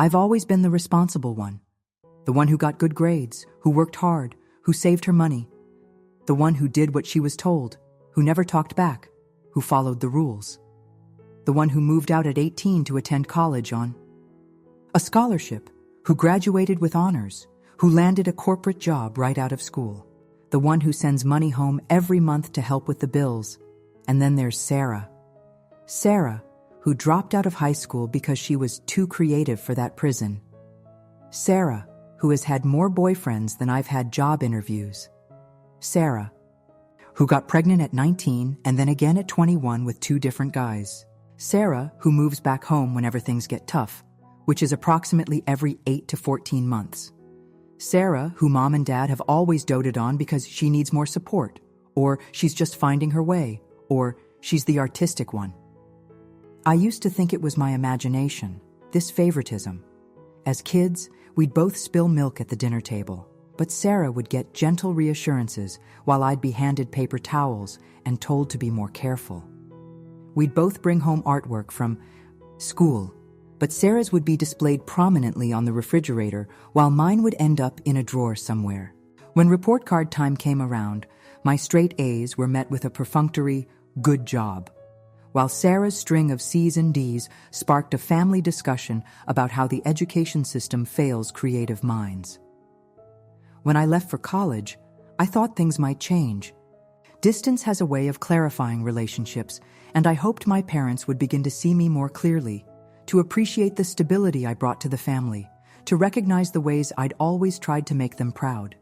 I've always been the responsible one. The one who got good grades, who worked hard, who saved her money. The one who did what she was told, who never talked back, who followed the rules. The one who moved out at 18 to attend college on a scholarship, who graduated with honors, who landed a corporate job right out of school. The one who sends money home every month to help with the bills. And then there's Sarah. Sarah, who dropped out of high school because she was too creative for that prison. Sarah, who has had more boyfriends than I've had job interviews. Sarah, who got pregnant at 19 and then again at 21 with 2 different guys. Sarah, who moves back home whenever things get tough, which is approximately every 8 to 14 months. Sarah, who mom and dad have always doted on because she needs more support, or she's just finding her way, or she's the artistic one. I used to think it was my imagination, this favoritism. As kids, we'd both spill milk at the dinner table, but Sarah would get gentle reassurances while I'd be handed paper towels and told to be more careful. We'd both bring home artwork from school, but Sarah's would be displayed prominently on the refrigerator while mine would end up in a drawer somewhere. When report card time came around, my straight A's were met with a perfunctory, "good job," while Sarah's string of C's and D's sparked a family discussion about how the education system fails creative minds. When I left for college, I thought things might change. Distance has a way of clarifying relationships, and I hoped my parents would begin to see me more clearly, to appreciate the stability I brought to the family, to recognize the ways I'd always tried to make them proud.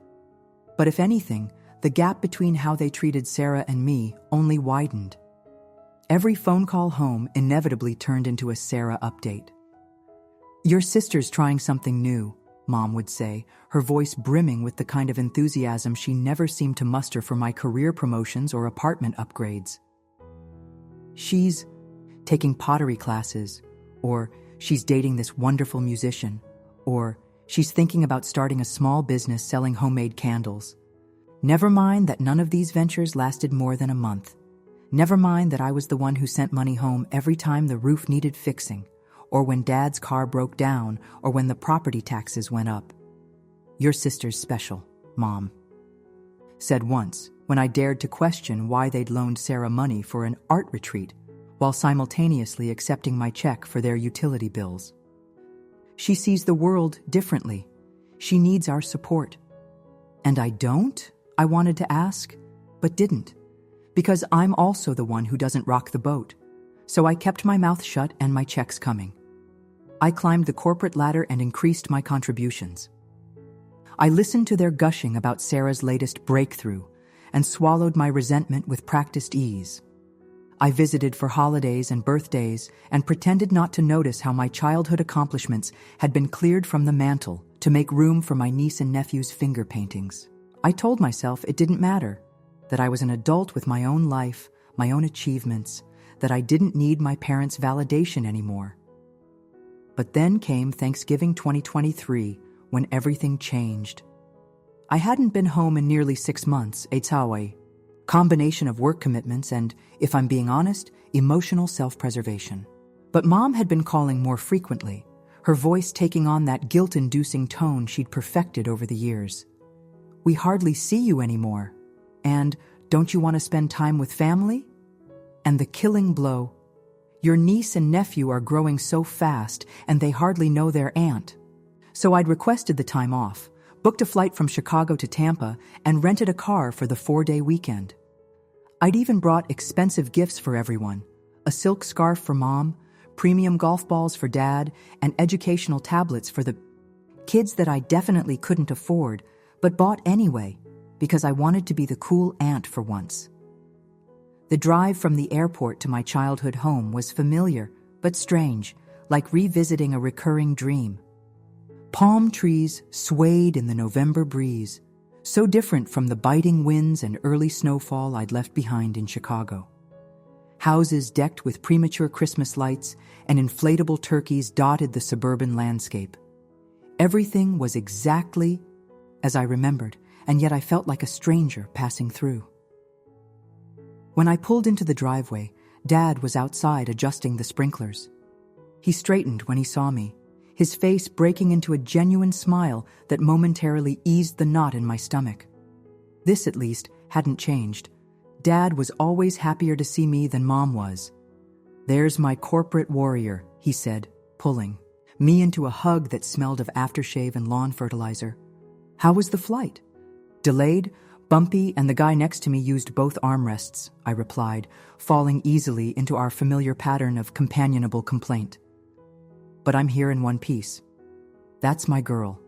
But if anything, the gap between how they treated Sarah and me only widened. Every phone call home inevitably turned into a Sarah update. "Your sister's trying something new," Mom would say, her voice brimming with the kind of enthusiasm she never seemed to muster for my career promotions or apartment upgrades. "She's taking pottery classes," or "she's dating this wonderful musician," or "she's thinking about starting a small business selling homemade candles." Never mind that none of these ventures lasted more than a month. Never mind that I was the one who sent money home every time the roof needed fixing, or when Dad's car broke down, or when the property taxes went up. "Your sister's special," Mom said once when I dared to question why they'd loaned Sarah money for an art retreat while simultaneously accepting my check for their utility bills. "She sees the world differently. She needs our support." "And I don't?" I wanted to ask, but didn't, because I'm also the one who doesn't rock the boat. So I kept my mouth shut and my checks coming. I climbed the corporate ladder and increased my contributions. I listened to their gushing about Sarah's latest breakthrough and swallowed my resentment with practiced ease. I visited for holidays and birthdays and pretended not to notice how my childhood accomplishments had been cleared from the mantle to make room for my niece and nephew's finger paintings. I told myself it didn't matter, that I was an adult with my own life, my own achievements, that I didn't need my parents' validation anymore. But then came Thanksgiving 2023, when everything changed. I hadn't been home in nearly 6 months, a combination of work commitments and, if I'm being honest, emotional self-preservation. But Mom had been calling more frequently, her voice taking on that guilt-inducing tone she'd perfected over the years. "We hardly see you anymore. And don't you want to spend time with family?" And the killing blow. "Your niece and nephew are growing so fast and they hardly know their aunt." So I'd requested the time off, booked a flight from Chicago to Tampa, and rented a car for the 4-day weekend. I'd even brought expensive gifts for everyone, a silk scarf for Mom, premium golf balls for Dad, and educational tablets for the kids that I definitely couldn't afford, but bought anyway, because I wanted to be the cool aunt for once. The drive from the airport to my childhood home was familiar, but strange, like revisiting a recurring dream. Palm trees swayed in the November breeze, so different from the biting winds and early snowfall I'd left behind in Chicago. Houses decked with premature Christmas lights and inflatable turkeys dotted the suburban landscape. Everything was exactly as I remembered, and yet I felt like a stranger passing through. When I pulled into the driveway, Dad was outside adjusting the sprinklers. He straightened when he saw me, his face breaking into a genuine smile that momentarily eased the knot in my stomach. This, at least, hadn't changed. Dad was always happier to see me than Mom was. "There's my corporate warrior," he said, pulling me into a hug that smelled of aftershave and lawn fertilizer. "How was the flight?" "Delayed, bumpy, and the guy next to me used both armrests," I replied, falling easily into our familiar pattern of companionable complaint. "But I'm here in one piece. That's my girl,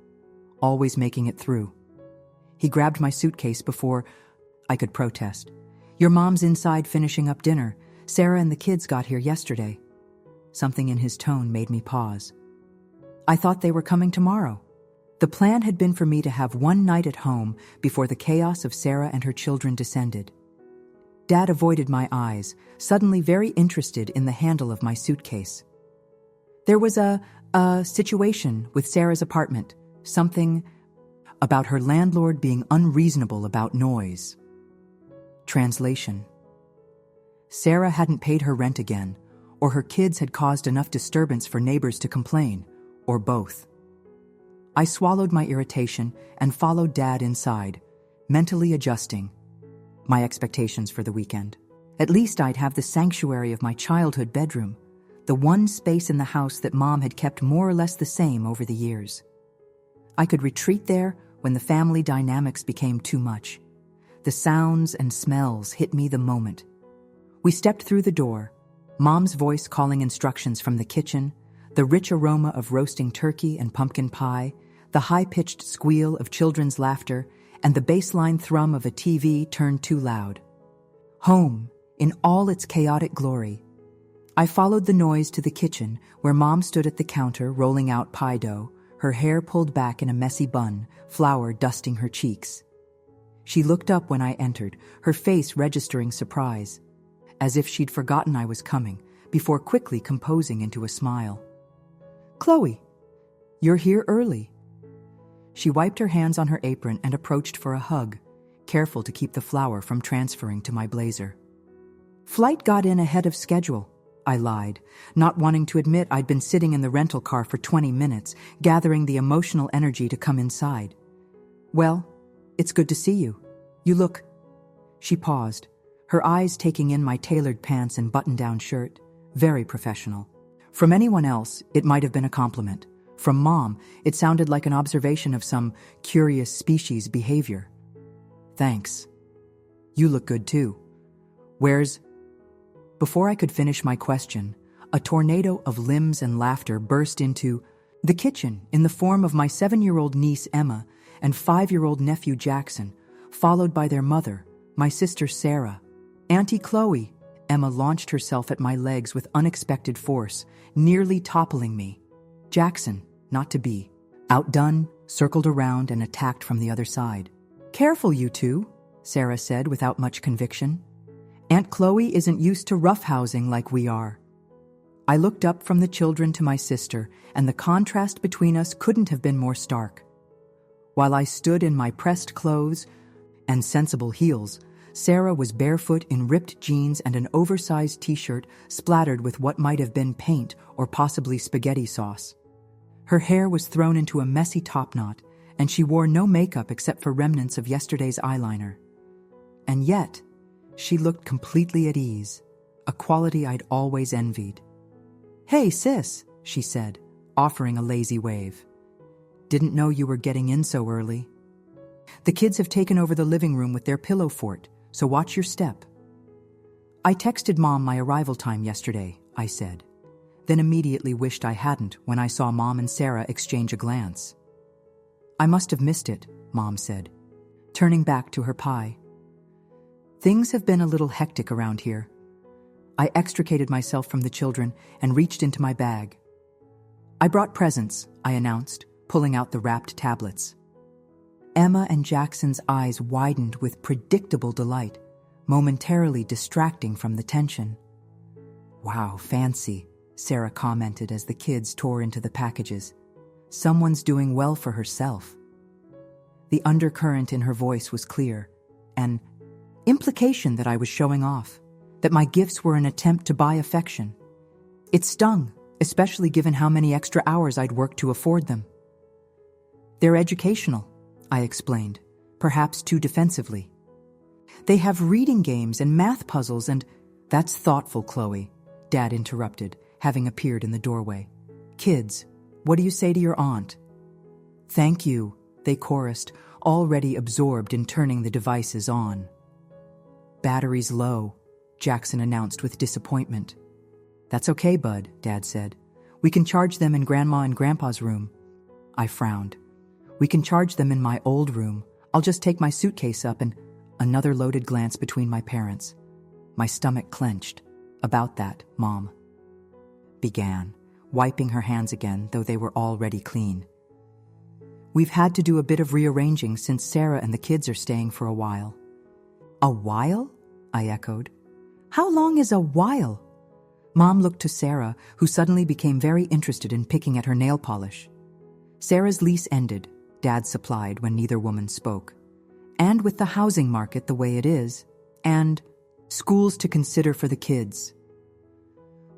always making it through." He grabbed my suitcase before I could protest. "Your mom's inside finishing up dinner. Sarah and the kids got here yesterday." Something in his tone made me pause. "I thought they were coming tomorrow." The plan had been for me to have one night at home before the chaos of Sarah and her children descended. Dad avoided my eyes, suddenly very interested in the handle of my suitcase. "There was a situation with Sarah's apartment. Something about her landlord being unreasonable about noise." Translation: Sarah hadn't paid her rent again, or her kids had caused enough disturbance for neighbors to complain, or both. I swallowed my irritation and followed Dad inside, mentally adjusting my expectations for the weekend. At least I'd have the sanctuary of my childhood bedroom, the one space in the house that Mom had kept more or less the same over the years. I could retreat there when the family dynamics became too much. The sounds and smells hit me the moment. We stepped through the door, Mom's voice calling instructions from the kitchen, the rich aroma of roasting turkey and pumpkin pie, the high-pitched squeal of children's laughter, and the baseline thrum of a TV turned too loud. Home, in all its chaotic glory. I followed the noise to the kitchen, where Mom stood at the counter rolling out pie dough, her hair pulled back in a messy bun, flour dusting her cheeks. She looked up when I entered, her face registering surprise, as if she'd forgotten I was coming, before quickly composing into a smile. "Chloe, you're here early." She wiped her hands on her apron and approached for a hug, careful to keep the flour from transferring to my blazer. "Flight got in ahead of schedule," I lied, not wanting to admit I'd been sitting in the rental car for 20 minutes, gathering the emotional energy to come inside. "Well, it's good to see you. You look—" She paused, her eyes taking in my tailored pants and button-down shirt. Very professional. From anyone else, it might have been a compliment. From Mom, it sounded like an observation of some curious species behavior. "Thanks. You look good too. Where's—" Before I could finish my question, a tornado of limbs and laughter burst into the kitchen in the form of my 7-year-old niece Emma and 5-year-old nephew Jackson, followed by their mother, my sister Sarah. "Auntie Chloe," Emma launched herself at my legs with unexpected force, nearly toppling me. Jackson, not to be outdone, circled around and attacked from the other side. "Careful, you two," Sarah said without much conviction. "Aunt Chloe isn't used to roughhousing like we are." I looked up from the children to my sister, and the contrast between us couldn't have been more stark. While I stood in my pressed clothes and sensible heels, Sarah was barefoot in ripped jeans and an oversized t-shirt splattered with what might have been paint or possibly spaghetti sauce. Her hair was thrown into a messy topknot, and she wore no makeup except for remnants of yesterday's eyeliner. And yet, she looked completely at ease, a quality I'd always envied. "Hey, sis," she said, offering a lazy wave. "Didn't know you were getting in so early. The kids have taken over the living room with their pillow fort, so watch your step." "I texted Mom my arrival time yesterday," I said, then immediately wished I hadn't when I saw Mom and Sarah exchange a glance. "I must have missed it," Mom said, turning back to her pie. "Things have been a little hectic around here." I extricated myself from the children and reached into my bag. "I brought presents," I announced, pulling out the wrapped tablets. Emma and Jackson's eyes widened with predictable delight, momentarily distracting from the tension. "Wow, fancy," Sarah commented as the kids tore into the packages. "Someone's doing well for herself." The undercurrent in her voice was clear, an implication that I was showing off, that my gifts were an attempt to buy affection. It stung, especially given how many extra hours I'd worked to afford them. They're educational, I explained, perhaps too defensively. They have reading games and math puzzles and— That's thoughtful, Chloe, Dad interrupted, having appeared in the doorway. Kids, what do you say to your aunt? Thank you, they chorused, already absorbed in turning the devices on. Batteries low, Jackson announced with disappointment. That's okay, Bud, Dad said. We can charge them in Grandma and Grandpa's room. I frowned. We can charge them in my old room. I'll just take my suitcase up and— Another loaded glance between my parents. My stomach clenched. About that, Mom began, wiping her hands again, though they were already clean. We've had to do a bit of rearranging since Sarah and the kids are staying for a while. A while? I echoed. How long is a while? Mom looked to Sarah, who suddenly became very interested in picking at her nail polish. Sarah's lease ended, Dad supplied when neither woman spoke. And with the housing market the way it is, and schools to consider for the kids.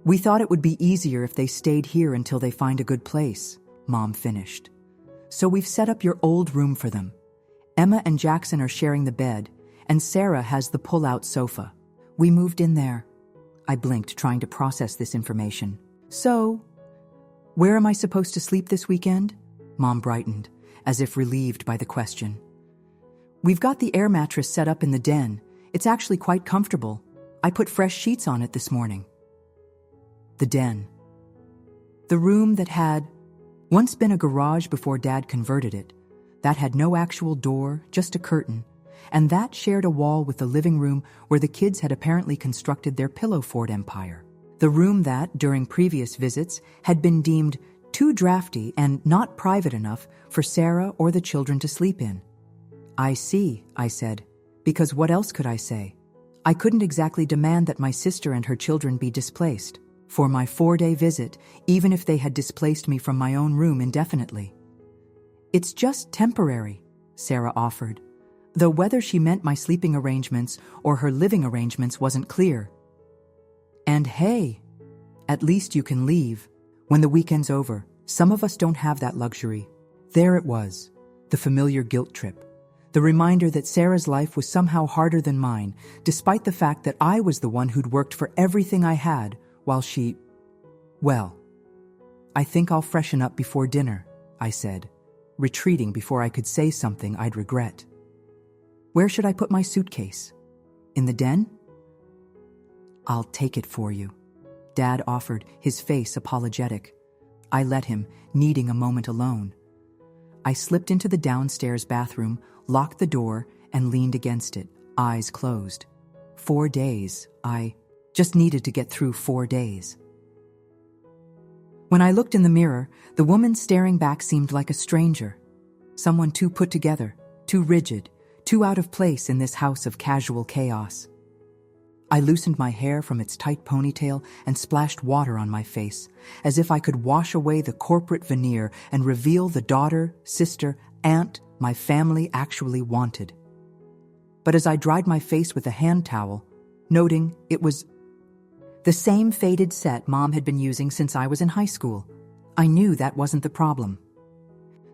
We thought it would be easier if they stayed here until they find a good place, Mom finished. So we've set up your old room for them. Emma and Jackson are sharing the bed, and Sarah has the pull-out sofa. We moved in there. I blinked, trying to process this information. So, where am I supposed to sleep this weekend? Mom brightened, as if relieved by the question. We've got the air mattress set up in the den. It's actually quite comfortable. I put fresh sheets on it this morning. The den. The room that had once been a garage before Dad converted it. That had no actual door, just a curtain. And that shared a wall with the living room where the kids had apparently constructed their pillow fort empire. The room that, during previous visits, had been deemed too drafty and not private enough for Sarah or the children to sleep in. I see, I said, because what else could I say? I couldn't exactly demand that my sister and her children be displaced for my 4-day visit, even if they had displaced me from my own room indefinitely. It's just temporary, Sarah offered, though whether she meant my sleeping arrangements or her living arrangements wasn't clear. And hey, at least you can leave. When the weekend's over, some of us don't have that luxury. There it was, the familiar guilt trip. The reminder that Sarah's life was somehow harder than mine, despite the fact that I was the one who'd worked for everything I had, while she— Well, I think I'll freshen up before dinner, I said, retreating before I could say something I'd regret. Where should I put my suitcase? In the den? I'll take it for you, Dad offered, his face apologetic. I let him, needing a moment alone. I slipped into the downstairs bathroom, locked the door, and leaned against it, eyes closed. 4 days, I just needed to get through 4 days. When I looked in the mirror, the woman staring back seemed like a stranger. Someone too put together, too rigid, too out of place in this house of casual chaos. I loosened my hair from its tight ponytail and splashed water on my face, as if I could wash away the corporate veneer and reveal the daughter, sister, aunt my family actually wanted. But as I dried my face with a hand towel, noting it was the same faded set Mom had been using since I was in high school, I knew that wasn't the problem.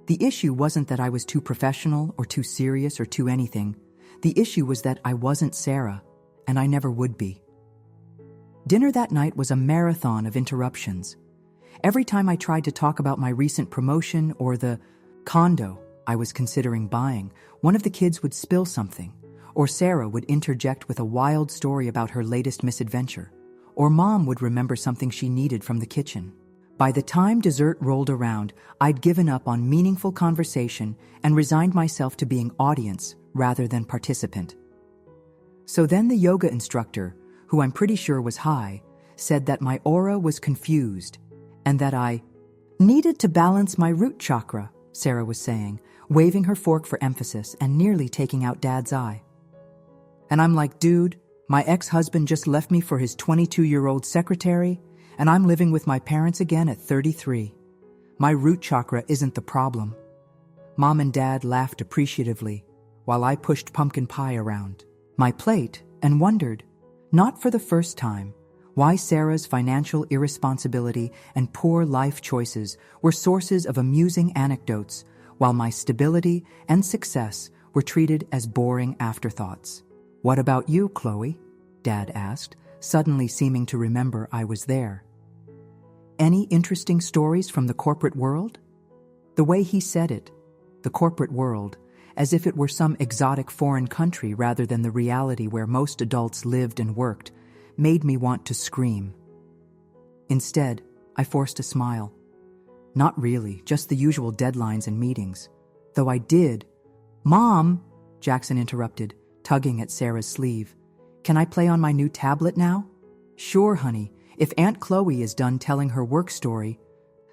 The issue wasn't that I was too professional or too serious or too anything. The issue was that I wasn't Sarah, and I never would be. Dinner that night was a marathon of interruptions. Every time I tried to talk about my recent promotion or the condo I was considering buying, one of the kids would spill something, or Sarah would interject with a wild story about her latest misadventure, or Mom would remember something she needed from the kitchen. By the time dessert rolled around, I'd given up on meaningful conversation and resigned myself to being audience rather than participant. So then the yoga instructor, who I'm pretty sure was high, said that my aura was confused and that I needed to balance my root chakra, Sarah was saying, waving her fork for emphasis and nearly taking out Dad's eye. And I'm like, dude, my ex-husband just left me for his 22-year-old secretary, and I'm living with my parents again at 33. My root chakra isn't the problem. Mom and Dad laughed appreciatively while I pushed pumpkin pie around my plate and wondered, not for the first time, Why Sarah's financial irresponsibility and poor life choices were sources of amusing anecdotes, while my stability and success were treated as boring afterthoughts. "What about you, Chloe?" Dad asked, suddenly seeming to remember I was there. "Any interesting stories from the corporate world?" The way he said it, the corporate world, as if it were some exotic foreign country rather than the reality where most adults lived and worked, made me want to scream. Instead, I forced a smile. Not really, just the usual deadlines and meetings. Though I did. "Mom," Jackson interrupted, tugging at Sarah's sleeve. "Can I play on my new tablet now?" "Sure, honey, if Aunt Chloe is done telling her work story,"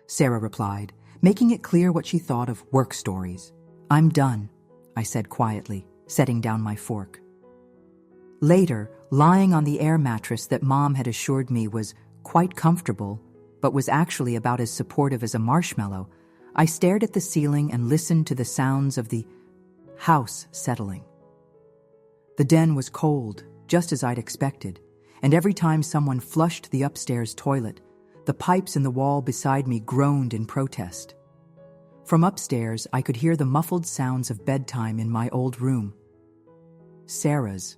Sarah replied, making it clear what she thought of work stories. "I'm done," I said quietly, setting down my fork. Later, lying on the air mattress that Mom had assured me was quite comfortable, but was actually about as supportive as a marshmallow, I stared at the ceiling and listened to the sounds of the house settling. The den was cold, just as I'd expected, and every time someone flushed the upstairs toilet, the pipes in the wall beside me groaned in protest. From upstairs, I could hear the muffled sounds of bedtime in my old room. Sarah's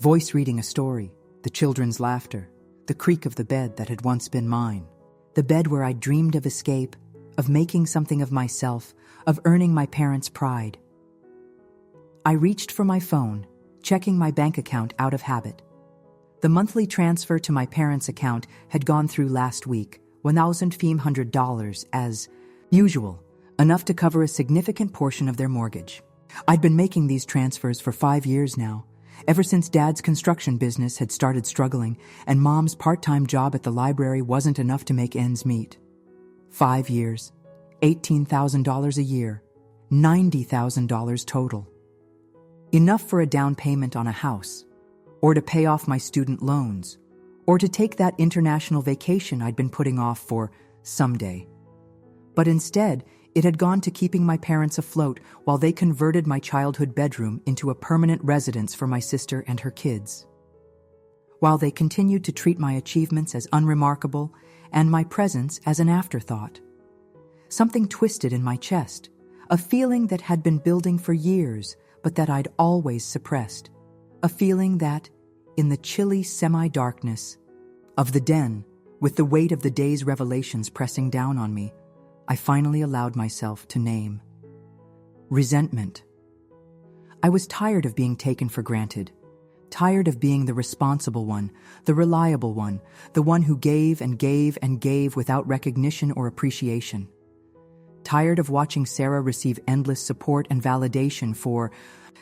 voice reading a story, the children's laughter, the creak of the bed that had once been mine, the bed where I dreamed of escape, of making something of myself, of earning my parents' pride. I reached for my phone, checking my bank account out of habit. The monthly transfer to my parents' account had gone through last week, $1,500 as usual, enough to cover a significant portion of their mortgage. I'd been making these transfers for 5 years now, ever since Dad's construction business had started struggling and Mom's part-time job at the library wasn't enough to make ends meet. 5 years, $18,000 a year, $90,000 total. Enough for a down payment on a house, or to pay off my student loans, or to take that international vacation I'd been putting off for someday. But instead, it had gone to keeping my parents afloat while they converted my childhood bedroom into a permanent residence for my sister and her kids. While they continued to treat my achievements as unremarkable and my presence as an afterthought. Something twisted in my chest, a feeling that had been building for years, but that I'd always suppressed. A feeling that, in the chilly semi-darkness of the den, with the weight of the day's revelations pressing down on me, I finally allowed myself to name. Resentment. I was tired of being taken for granted, tired of being the responsible one, the reliable one, the one who gave and gave and gave without recognition or appreciation. Tired of watching Sarah receive endless support and validation for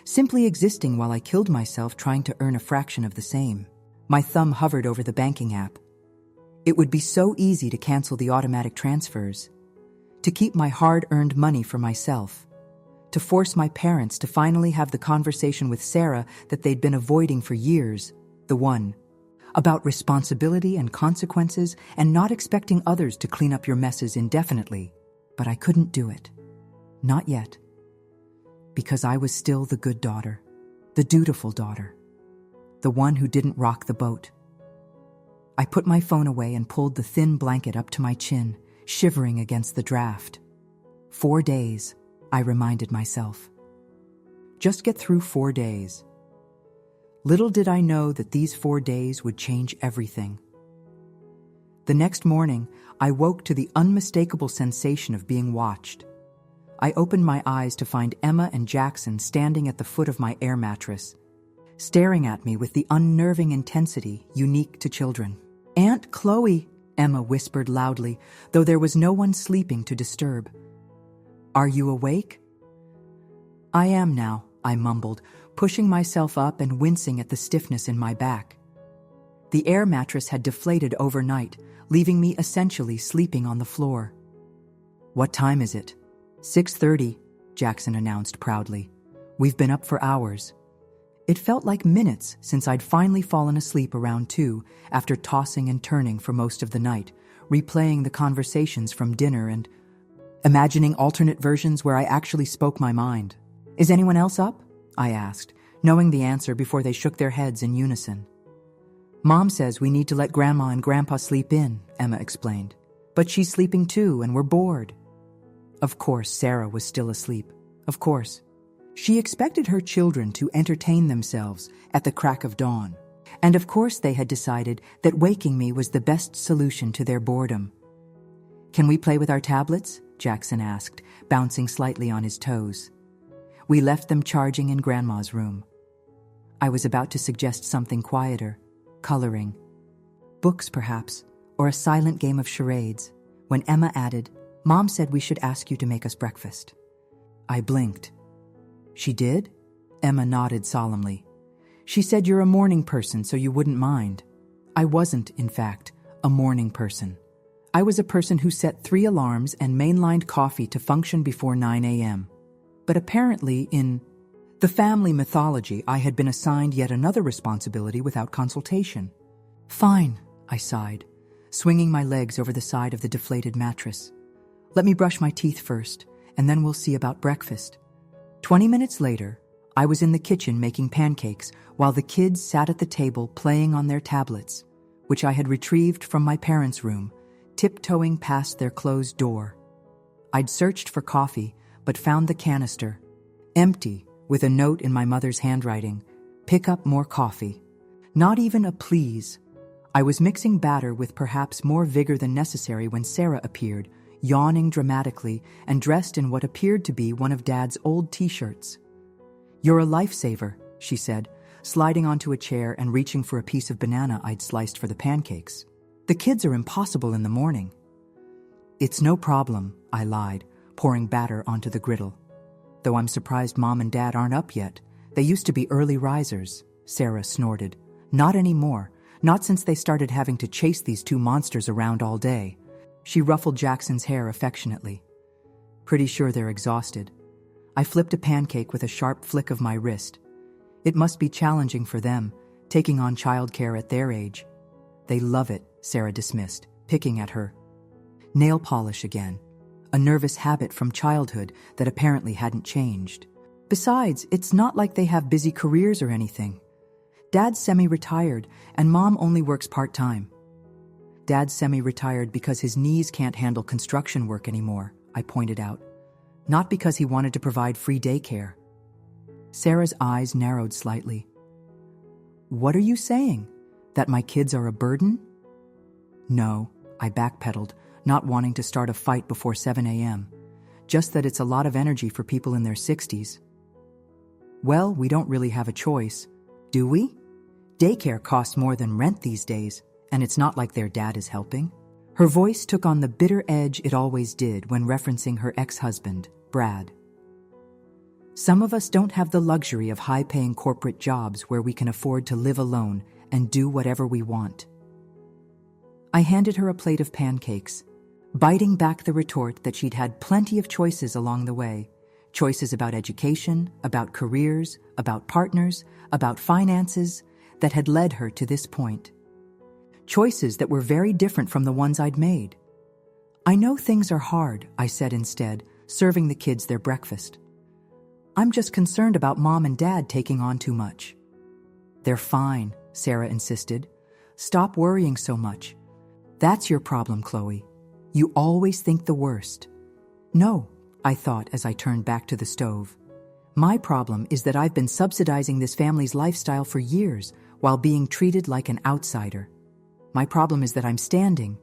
simply existing while I killed myself trying to earn a fraction of the same. My thumb hovered over the banking app. It would be so easy to cancel the automatic transfers, to keep my hard-earned money for myself, to force my parents to finally have the conversation with Sarah that they'd been avoiding for years, the one about responsibility and consequences and not expecting others to clean up your messes indefinitely. But I couldn't do it. Not yet. Because I was still the good daughter, the dutiful daughter, the one who didn't rock the boat. I put my phone away and pulled the thin blanket up to my chin, shivering against the draft. 4 days, I reminded myself. Just get through 4 days. Little did I know that these 4 days would change everything. The next morning, I woke to the unmistakable sensation of being watched. I opened my eyes to find Emma and Jackson standing at the foot of my air mattress, staring at me with the unnerving intensity unique to children. "Aunt Chloe," Emma whispered loudly, though there was no one sleeping to disturb. "Are you awake?" "I am now," I mumbled, pushing myself up and wincing at the stiffness in my back. The air mattress had deflated overnight, leaving me essentially sleeping on the floor. "What time is it?" 6:30, Jackson announced proudly. "We've been up for hours." It felt like minutes since I'd finally fallen asleep around 2 after tossing and turning for most of the night, replaying the conversations from dinner and imagining alternate versions where I actually spoke my mind. "Is anyone else up?" I asked, knowing the answer before they shook their heads in unison. Mom says we need to let Grandma and Grandpa sleep in, Emma explained. But she's sleeping too, and we're bored. Of course, Sarah was still asleep. Of course. She expected her children to entertain themselves at the crack of dawn. And of course they had decided that waking me was the best solution to their boredom. Can we play with our tablets? Jackson asked, bouncing slightly on his toes. We left them charging in Grandma's room. I was about to suggest something quieter, coloring. Books, perhaps, or a silent game of charades, when Emma added, Mom said we should ask you to make us breakfast. I blinked. She did? Emma nodded solemnly. She said you're a morning person, so you wouldn't mind. I wasn't, in fact, a morning person. I was a person who set 3 alarms and mainlined coffee to function before 9 a.m. But apparently, in the family mythology, I had been assigned yet another responsibility without consultation. Fine, I sighed, swinging my legs over the side of the deflated mattress. Let me brush my teeth first, and then we'll see about breakfast. 20 minutes later, I was in the kitchen making pancakes while the kids sat at the table playing on their tablets, which I had retrieved from my parents' room, tiptoeing past their closed door. I'd searched for coffee, but found the canister, empty, with a note in my mother's handwriting, pick up more coffee. Not even a please. I was mixing batter with perhaps more vigor than necessary when Sarah appeared, yawning dramatically and dressed in what appeared to be one of Dad's old t-shirts. You're a lifesaver, she said, sliding onto a chair and reaching for a piece of banana I'd sliced for the pancakes. The kids are impossible in the morning. It's no problem, I lied, pouring batter onto the griddle. Though I'm surprised Mom and Dad aren't up yet. They used to be early risers, Sarah snorted. Not anymore, not since they started having to chase these 2 monsters around all day. She ruffled Jackson's hair affectionately. Pretty sure they're exhausted. I flipped a pancake with a sharp flick of my wrist. It must be challenging for them, taking on childcare at their age. They love it, Sarah dismissed, picking at her. Nail polish again. A nervous habit from childhood that apparently hadn't changed. Besides, it's not like they have busy careers or anything. Dad's semi-retired, and Mom only works part-time. Dad's semi-retired because his knees can't handle construction work anymore, I pointed out. Not because he wanted to provide free daycare. Sarah's eyes narrowed slightly. What are you saying? That my kids are a burden? No, I backpedaled, not wanting to start a fight before 7 a.m. Just that it's a lot of energy for people in their 60s. Well, we don't really have a choice, do we? Daycare costs more than rent these days, and it's not like their dad is helping. Her voice took on the bitter edge it always did when referencing her ex-husband, Brad. Some of us don't have the luxury of high-paying corporate jobs where we can afford to live alone and do whatever we want. I handed her a plate of pancakes, biting back the retort that she'd had plenty of choices along the way. Choices about education, about careers, about partners, about finances that had led her to this point. Choices that were very different from the ones I'd made. I know things are hard, I said instead, serving the kids their breakfast. I'm just concerned about Mom and Dad taking on too much. They're fine, Sarah insisted. Stop worrying so much. That's your problem, Chloe. You always think the worst. No, I thought as I turned back to the stove. My problem is that I've been subsidizing this family's lifestyle for years while being treated like an outsider. My problem is that I'm standing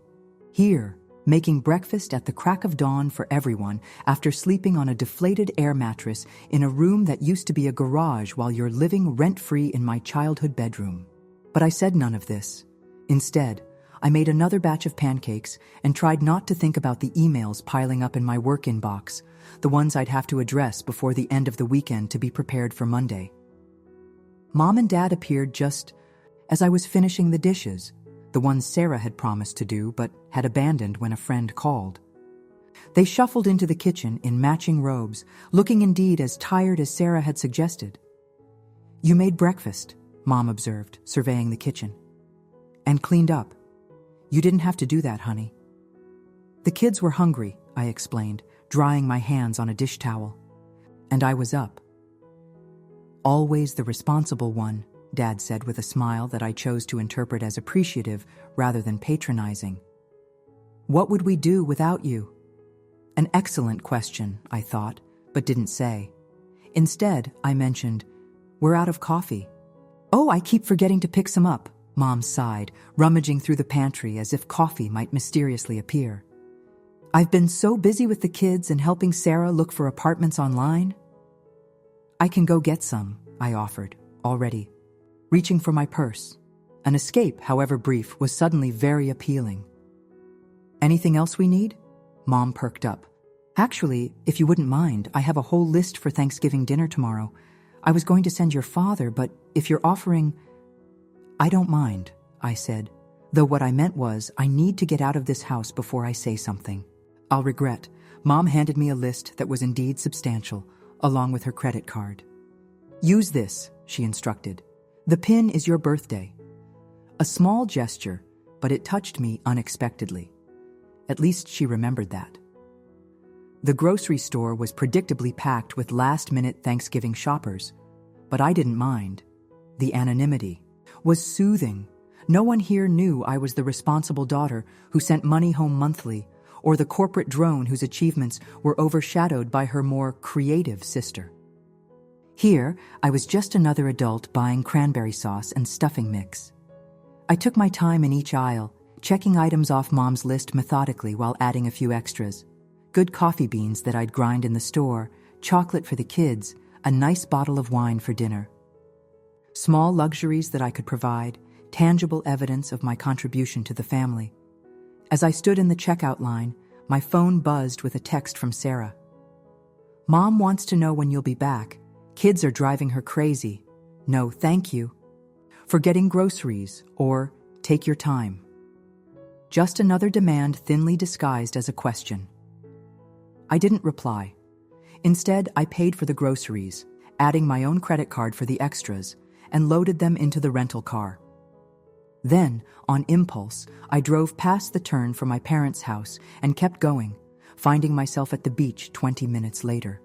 here, making breakfast at the crack of dawn for everyone after sleeping on a deflated air mattress in a room that used to be a garage while you're living rent-free in my childhood bedroom. But I said none of this. Instead, I made another batch of pancakes and tried not to think about the emails piling up in my work inbox, the ones I'd have to address before the end of the weekend to be prepared for Monday. Mom and Dad appeared just as I was finishing the dishes, the ones Sarah had promised to do but had abandoned when a friend called. They shuffled into the kitchen in matching robes, looking indeed as tired as Sarah had suggested. You made breakfast, Mom observed, surveying the kitchen. And cleaned up. You didn't have to do that, honey. The kids were hungry, I explained, drying my hands on a dish towel. And I was up. Always the responsible one, Dad said with a smile that I chose to interpret as appreciative rather than patronizing. What would we do without you? An excellent question, I thought, but didn't say. Instead, I mentioned, we're out of coffee. Oh, I keep forgetting to pick some up, Mom sighed, rummaging through the pantry as if coffee might mysteriously appear. I've been so busy with the kids and helping Sarah look for apartments online. I can go get some, I offered, already, reaching for my purse. An escape, however brief, was suddenly very appealing. Anything else we need? Mom perked up. Actually, if you wouldn't mind, I have a whole list for Thanksgiving dinner tomorrow. I was going to send your father, but if you're offering... I don't mind, I said, though what I meant was I need to get out of this house before I say something. I'll regret. Mom handed me a list that was indeed substantial, along with her credit card. Use this, she instructed. The pin is your birthday. A small gesture, but it touched me unexpectedly. At least she remembered that. The grocery store was predictably packed with last-minute Thanksgiving shoppers, but I didn't mind. The anonymity was soothing. No one here knew I was the responsible daughter who sent money home monthly, or the corporate drone whose achievements were overshadowed by her more creative sister. Here, I was just another adult buying cranberry sauce and stuffing mix. I took my time in each aisle, checking items off Mom's list methodically while adding a few extras. Good coffee beans that I'd grind in the store, chocolate for the kids, a nice bottle of wine for dinner. Small luxuries that I could provide, tangible evidence of my contribution to the family. As I stood in the checkout line, my phone buzzed with a text from Sarah. Mom wants to know when you'll be back. Kids are driving her crazy. No, thank you. For getting groceries, or take your time. Just another demand thinly disguised as a question. I didn't reply. Instead, I paid for the groceries, adding my own credit card for the extras, and loaded them into the rental car. Then, on impulse, I drove past the turn for my parents' house and kept going, finding myself at the beach 20 minutes later.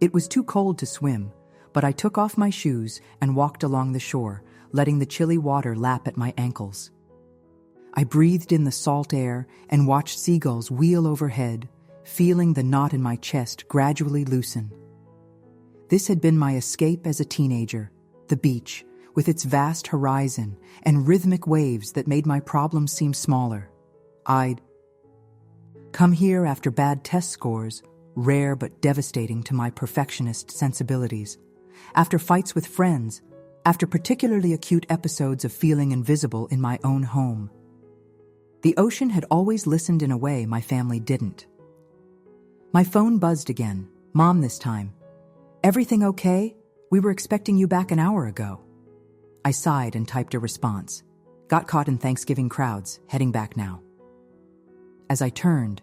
It was too cold to swim, but I took off my shoes and walked along the shore, letting the chilly water lap at my ankles. I breathed in the salt air and watched seagulls wheel overhead, feeling the knot in my chest gradually loosen. This had been my escape as a teenager, the beach, with its vast horizon and rhythmic waves that made my problems seem smaller. I'd come here after bad test scores, rare but devastating to my perfectionist sensibilities, after fights with friends, after particularly acute episodes of feeling invisible in my own home. The ocean had always listened in a way my family didn't. My phone buzzed again, Mom this time. Everything okay? We were expecting you back an hour ago. I sighed and typed a response. Got caught in Thanksgiving crowds, heading back now. As I turned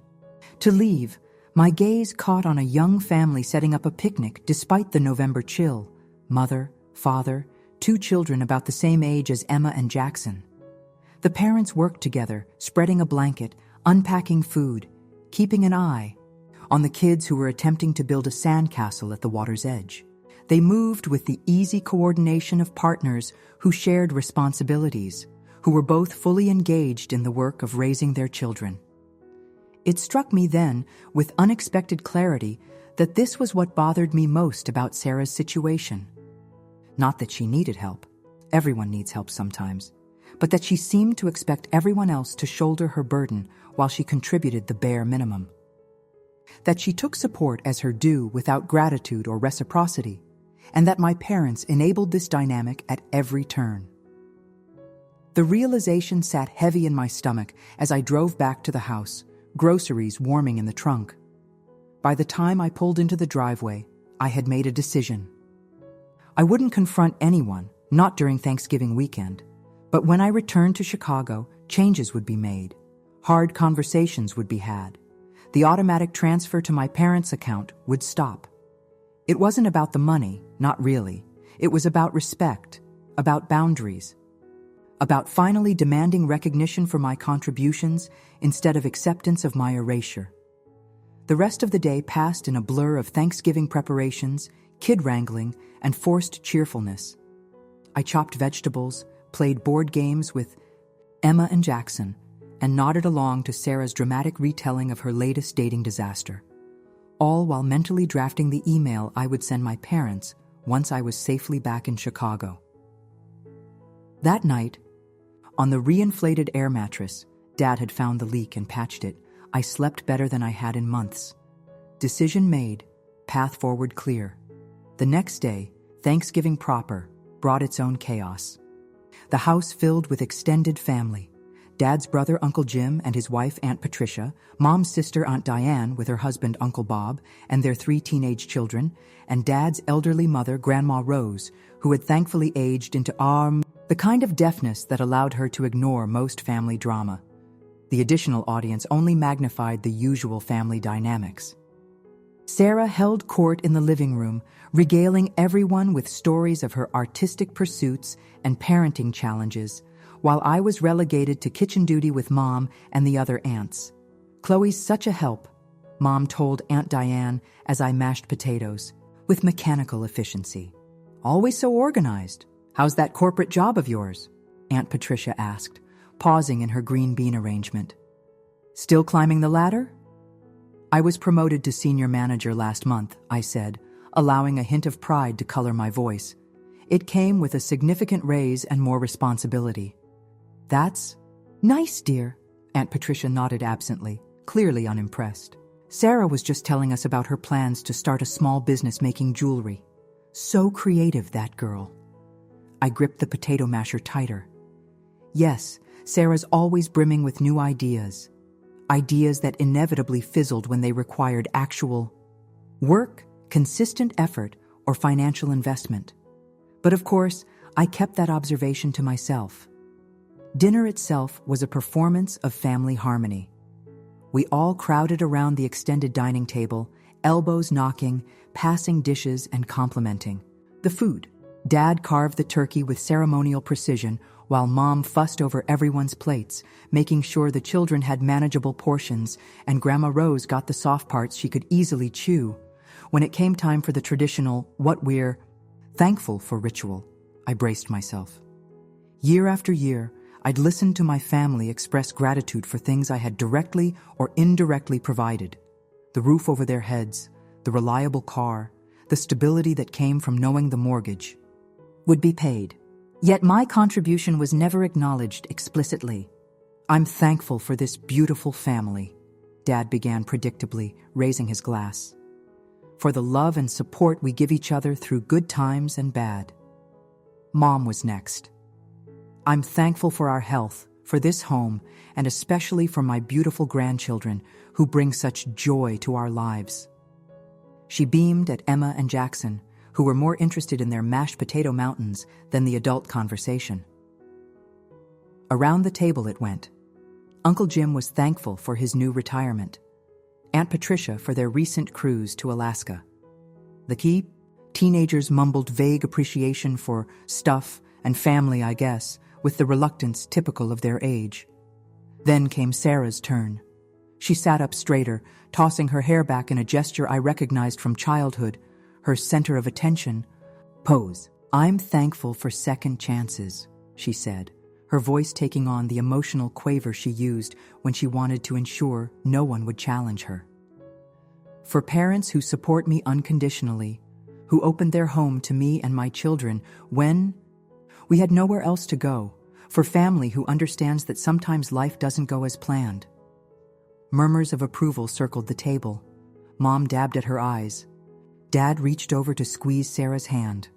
to leave, my gaze caught on a young family setting up a picnic despite the November chill. Mother, father, 2 children about the same age as Emma and Jackson. The parents worked together, spreading a blanket, unpacking food, keeping an eye on the kids who were attempting to build a sandcastle at the water's edge. They moved with the easy coordination of partners who shared responsibilities, who were both fully engaged in the work of raising their children. It struck me then, with unexpected clarity, that this was what bothered me most about Sarah's situation. Not that she needed help. Everyone needs help sometimes. But that she seemed to expect everyone else to shoulder her burden while she contributed the bare minimum. That she took support as her due without gratitude or reciprocity, and that my parents enabled this dynamic at every turn. The realization sat heavy in my stomach as I drove back to the house, groceries warming in the trunk. By the time I pulled into the driveway, I had made a decision. I wouldn't confront anyone, not during Thanksgiving weekend. But when I returned to Chicago, changes would be made. Hard conversations would be had. The automatic transfer to my parents' account would stop. It wasn't about the money, not really. It was about respect, about boundaries, about finally demanding recognition for my contributions instead of acceptance of my erasure. The rest of the day passed in a blur of Thanksgiving preparations, kid wrangling, and forced cheerfulness. I chopped vegetables, played board games with Emma and Jackson, and nodded along to Sarah's dramatic retelling of her latest dating disaster, all while mentally drafting the email I would send my parents once I was safely back in Chicago. That night, on the reinflated air mattress, Dad had found the leak and patched it. I slept better than I had in months. Decision made, path forward clear. The next day, Thanksgiving proper, brought its own chaos. The house filled with extended family. Dad's brother, Uncle Jim, and his wife, Aunt Patricia, Mom's sister, Aunt Diane, with her husband, Uncle Bob, and their 3 teenage children, and Dad's elderly mother, Grandma Rose, who had thankfully aged into the kind of deafness that allowed her to ignore most family drama. The additional audience only magnified the usual family dynamics. Sarah held court in the living room, regaling everyone with stories of her artistic pursuits and parenting challenges, while I was relegated to kitchen duty with Mom and the other aunts. "Chloe's such a help," Mom told Aunt Diane as I mashed potatoes, with mechanical efficiency. "Always so organized. How's that corporate job of yours?" Aunt Patricia asked, pausing in her green bean arrangement. "Still climbing the ladder?" "I was promoted to senior manager last month," I said, allowing a hint of pride to color my voice. It came with a significant raise and more responsibility. "That's nice, dear," Aunt Patricia nodded absently, clearly unimpressed. "Sarah was just telling us about her plans to start a small business making jewelry. So creative, that girl." I gripped the potato masher tighter. Yes, Sarah's always brimming with new ideas. Ideas that inevitably fizzled when they required actual work, consistent effort, or financial investment. But of course, I kept that observation to myself. Dinner itself was a performance of family harmony. We all crowded around the extended dining table, elbows knocking, passing dishes and complimenting the food. Dad carved the turkey with ceremonial precision, while Mom fussed over everyone's plates, making sure the children had manageable portions, and Grandma Rose got the soft parts she could easily chew. When it came time for the traditional, what we're thankful for ritual, I braced myself. Year after year, I'd listened to my family express gratitude for things I had directly or indirectly provided. The roof over their heads, the reliable car, the stability that came from knowing the mortgage would be paid. Yet my contribution was never acknowledged explicitly. "I'm thankful for this beautiful family," Dad began predictably, raising his glass. "For the love and support we give each other through good times and bad." Mom was next. "I'm thankful for our health, for this home, and especially for my beautiful grandchildren who bring such joy to our lives." She beamed at Emma and Jackson, who were more interested in their mashed potato mountains than the adult conversation. Around the table it went. Uncle Jim was thankful for his new retirement. Aunt Patricia for their recent cruise to Alaska. The teenagers mumbled vague appreciation for stuff and family, I guess, with the reluctance typical of their age. Then came Sarah's turn. She sat up straighter, tossing her hair back in a gesture I recognized from childhood, her center of attention. "Pose. I'm thankful for second chances," she said, her voice taking on the emotional quaver she used when she wanted to ensure no one would challenge her. "For parents who support me unconditionally, who opened their home to me and my children when we had nowhere else to go, for family who understands that sometimes life doesn't go as planned." Murmurs of approval circled the table. Mom dabbed at her eyes. Dad reached over to squeeze Sarah's hand.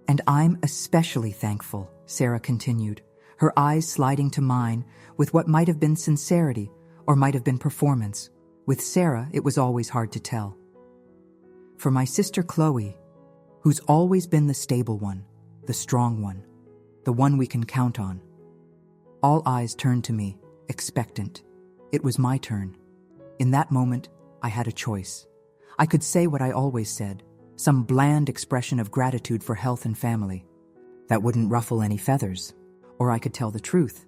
"And I'm especially thankful," Sarah continued, her eyes sliding to mine with what might have been sincerity or might have been performance. With Sarah, it was always hard to tell. "For my sister Chloe, who's always been the stable one, the strong one, the one we can count on." All eyes turned to me, expectant. It was my turn. In that moment, I had a choice. I could say what I always said, some bland expression of gratitude for health and family. That wouldn't ruffle any feathers. Or I could tell the truth.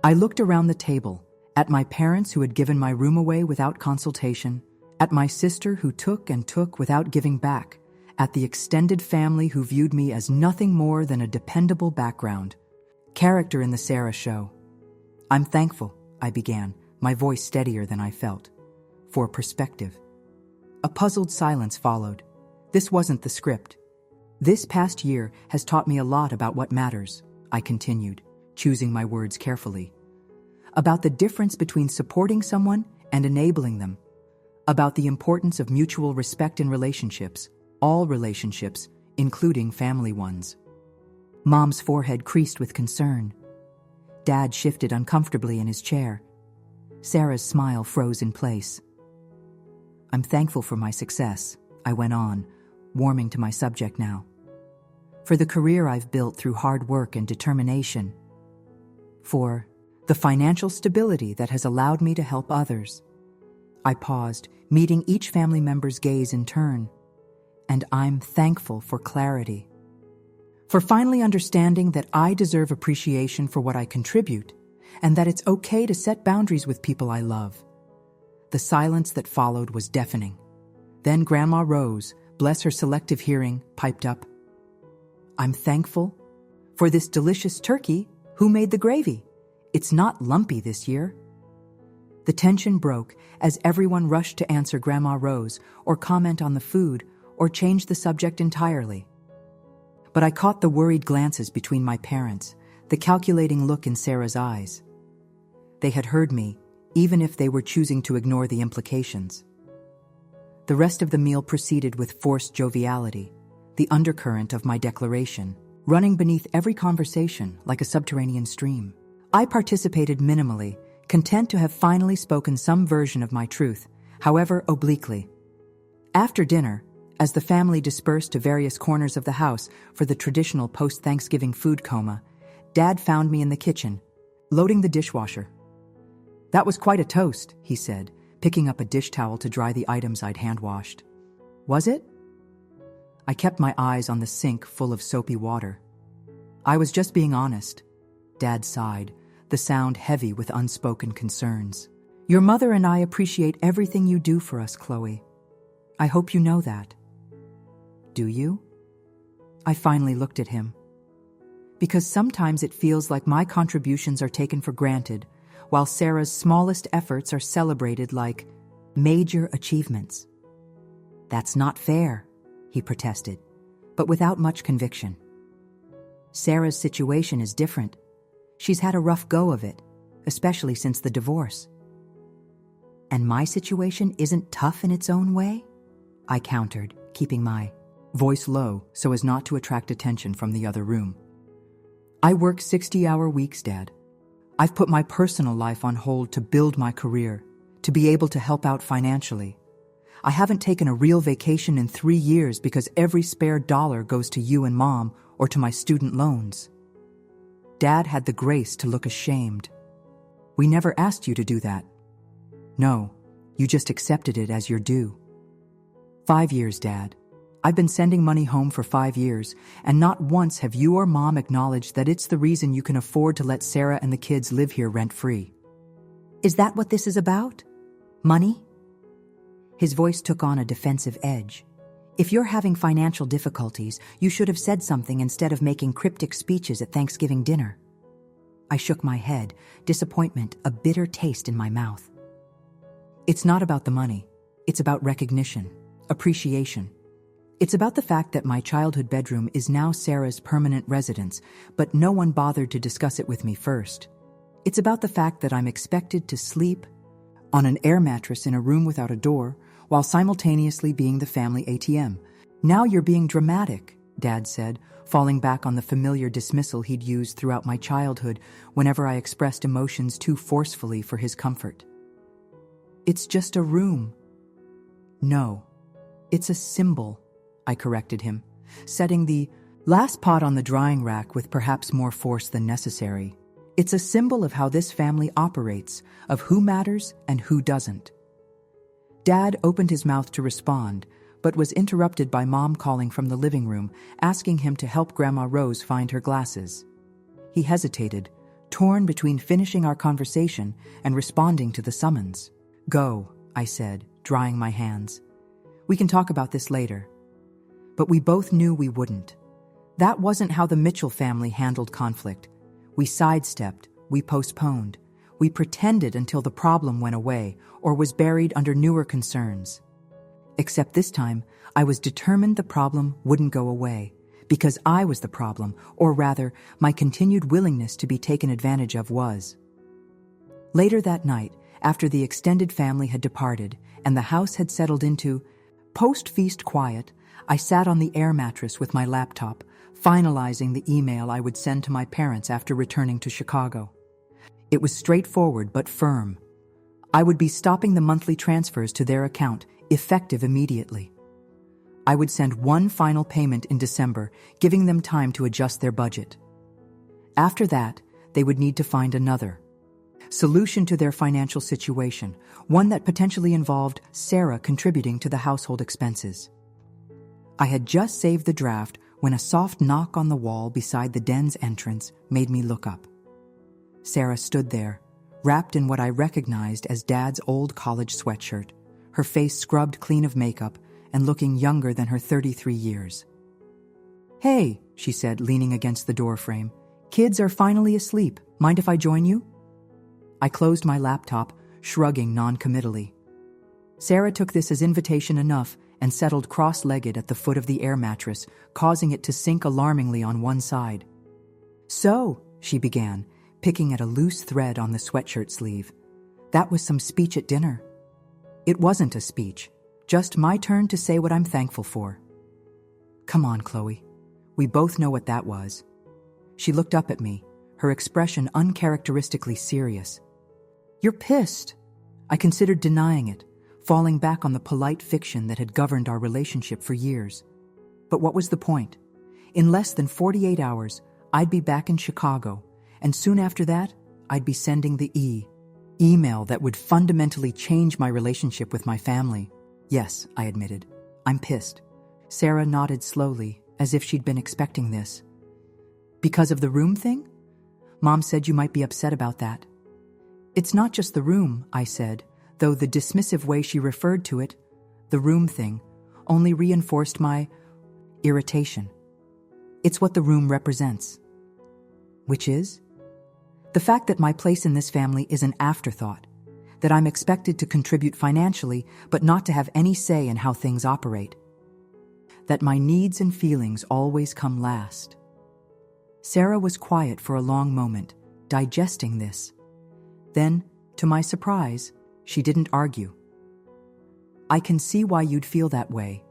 I looked around the table, at my parents who had given my room away without consultation, at my sister who took and took without giving back, at the extended family who viewed me as nothing more than a dependable background character in the Sarah show. I'm thankful, I began, my voice steadier than I felt, for perspective. A puzzled silence followed. This wasn't the script. This past year has taught me a lot about what matters, I continued, choosing my words carefully. About the difference between supporting someone and enabling them. About the importance of mutual respect in relationships, all relationships, including family ones. Mom's forehead creased with concern. Dad shifted uncomfortably in his chair. Sarah's smile froze in place. I'm thankful for my success, I went on, warming to my subject now. For the career I've built through hard work and determination. For the financial stability that has allowed me to help others. I paused, meeting each family member's gaze in turn. And I'm thankful for clarity. For finally understanding that I deserve appreciation for what I contribute, and that it's okay to set boundaries with people I love. The silence that followed was deafening. Then Grandma Rose, bless her selective hearing, piped up. I'm thankful for this delicious turkey. Who made the gravy? It's not lumpy this year. The tension broke as everyone rushed to answer Grandma Rose or comment on the food or change the subject entirely. But I caught the worried glances between my parents, the calculating look in Sarah's eyes. They had heard me, even if they were choosing to ignore the implications. The rest of the meal proceeded with forced joviality, the undercurrent of my declaration, running beneath every conversation like a subterranean stream. I participated minimally, content to have finally spoken some version of my truth, however obliquely. After dinner, as the family dispersed to various corners of the house for the traditional post-Thanksgiving food coma, Dad found me in the kitchen, loading the dishwasher. That was quite a toast, he said, picking up a dish towel to dry the items I'd hand-washed. Was it? I kept my eyes on the sink full of soapy water. I was just being honest. Dad sighed, the sound heavy with unspoken concerns. Your mother and I appreciate everything you do for us, Chloe. I hope you know that. Do you? I finally looked at him. Because sometimes it feels like my contributions are taken for granted, while Sarah's smallest efforts are celebrated like major achievements. That's not fair, he protested, but without much conviction. Sarah's situation is different. She's had a rough go of it, especially since the divorce. And my situation isn't tough in its own way? I countered, keeping my voice low so as not to attract attention from the other room. I work 60-hour weeks, Dad. I've put my personal life on hold to build my career, to be able to help out financially. I haven't taken a real vacation in 3 years because every spare dollar goes to you and Mom or to my student loans. Dad had the grace to look ashamed. We never asked you to do that. No, you just accepted it as your due. 5 years, Dad. I've been sending money home for 5 years, and not once have you or Mom acknowledged that it's the reason you can afford to let Sarah and the kids live here rent-free. Is that what this is about? Money? His voice took on a defensive edge. If you're having financial difficulties, you should have said something instead of making cryptic speeches at Thanksgiving dinner. I shook my head, disappointment, a bitter taste in my mouth. It's not about the money. It's about recognition, appreciation. It's about the fact that my childhood bedroom is now Sarah's permanent residence, but no one bothered to discuss it with me first. It's about the fact that I'm expected to sleep on an air mattress in a room without a door, while simultaneously being the family ATM. Now you're being dramatic, Dad said, falling back on the familiar dismissal he'd used throughout my childhood whenever I expressed emotions too forcefully for his comfort. It's just a room. No, it's a symbol, I corrected him, setting the last pot on the drying rack with perhaps more force than necessary. It's a symbol of how this family operates, of who matters and who doesn't. Dad opened his mouth to respond, but was interrupted by Mom calling from the living room, asking him to help Grandma Rose find her glasses. He hesitated, torn between finishing our conversation and responding to the summons. Go, I said, drying my hands. We can talk about this later. But we both knew we wouldn't. That wasn't how the Mitchell family handled conflict. We sidestepped, we postponed, we pretended until the problem went away or was buried under newer concerns. Except this time, I was determined the problem wouldn't go away, because I was the problem, or rather, my continued willingness to be taken advantage of was. Later that night, after the extended family had departed and the house had settled into post-feast quiet, I sat on the air mattress with my laptop, finalizing the email I would send to my parents after returning to Chicago. It was straightforward but firm. I would be stopping the monthly transfers to their account, effective immediately. I would send one final payment in December, giving them time to adjust their budget. After that, they would need to find another solution to their financial situation, one that potentially involved Sarah contributing to the household expenses. I had just saved the draft when a soft knock on the wall beside the den's entrance made me look up. Sarah stood there, wrapped in what I recognized as Dad's old college sweatshirt, her face scrubbed clean of makeup and looking younger than her 33 years. "Hey," she said, leaning against the doorframe. "Kids are finally asleep. Mind if I join you?" I closed my laptop, shrugging non-committally. Sarah took this as invitation enough and settled cross-legged at the foot of the air mattress, causing it to sink alarmingly on one side. "So," she began, picking at a loose thread on the sweatshirt sleeve, "that was some speech at dinner." It wasn't a speech, just my turn to say what I'm thankful for. "Come on, Chloe. We both know what that was." She looked up at me, her expression uncharacteristically serious. "You're pissed." I considered denying it, falling back on the polite fiction that had governed our relationship for years. But what was the point? In less than 48 hours, I'd be back in Chicago, and soon after that, I'd be sending the email that would fundamentally change my relationship with my family. "Yes," I admitted. "I'm pissed." Sarah nodded slowly, as if she'd been expecting this. "Because of the room thing? Mom said you might be upset about that." "It's not just the room," I said, though the dismissive way she referred to it, the room thing, only reinforced my irritation. "It's what the room represents." "Which is?" "The fact that my place in this family is an afterthought, that I'm expected to contribute financially but not to have any say in how things operate. That my needs and feelings always come last." Sarah was quiet for a long moment, digesting this. Then, to my surprise, she didn't argue. "I can see why you'd feel that way.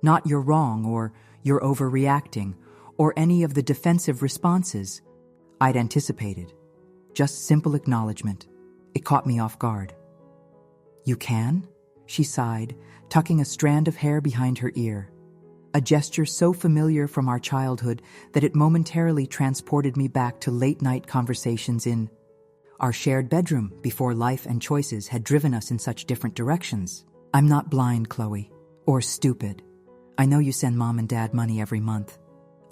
Not you're wrong or you're overreacting or any of the defensive responses I'd anticipated. Just simple acknowledgement. It caught me off guard." "You can?" she sighed, tucking a strand of hair behind her ear. A gesture so familiar from our childhood that it momentarily transported me back to late-night conversations in our shared bedroom before life and choices had driven us in such different directions. "I'm not blind, Chloe, or stupid. I know you send Mom and Dad money every month.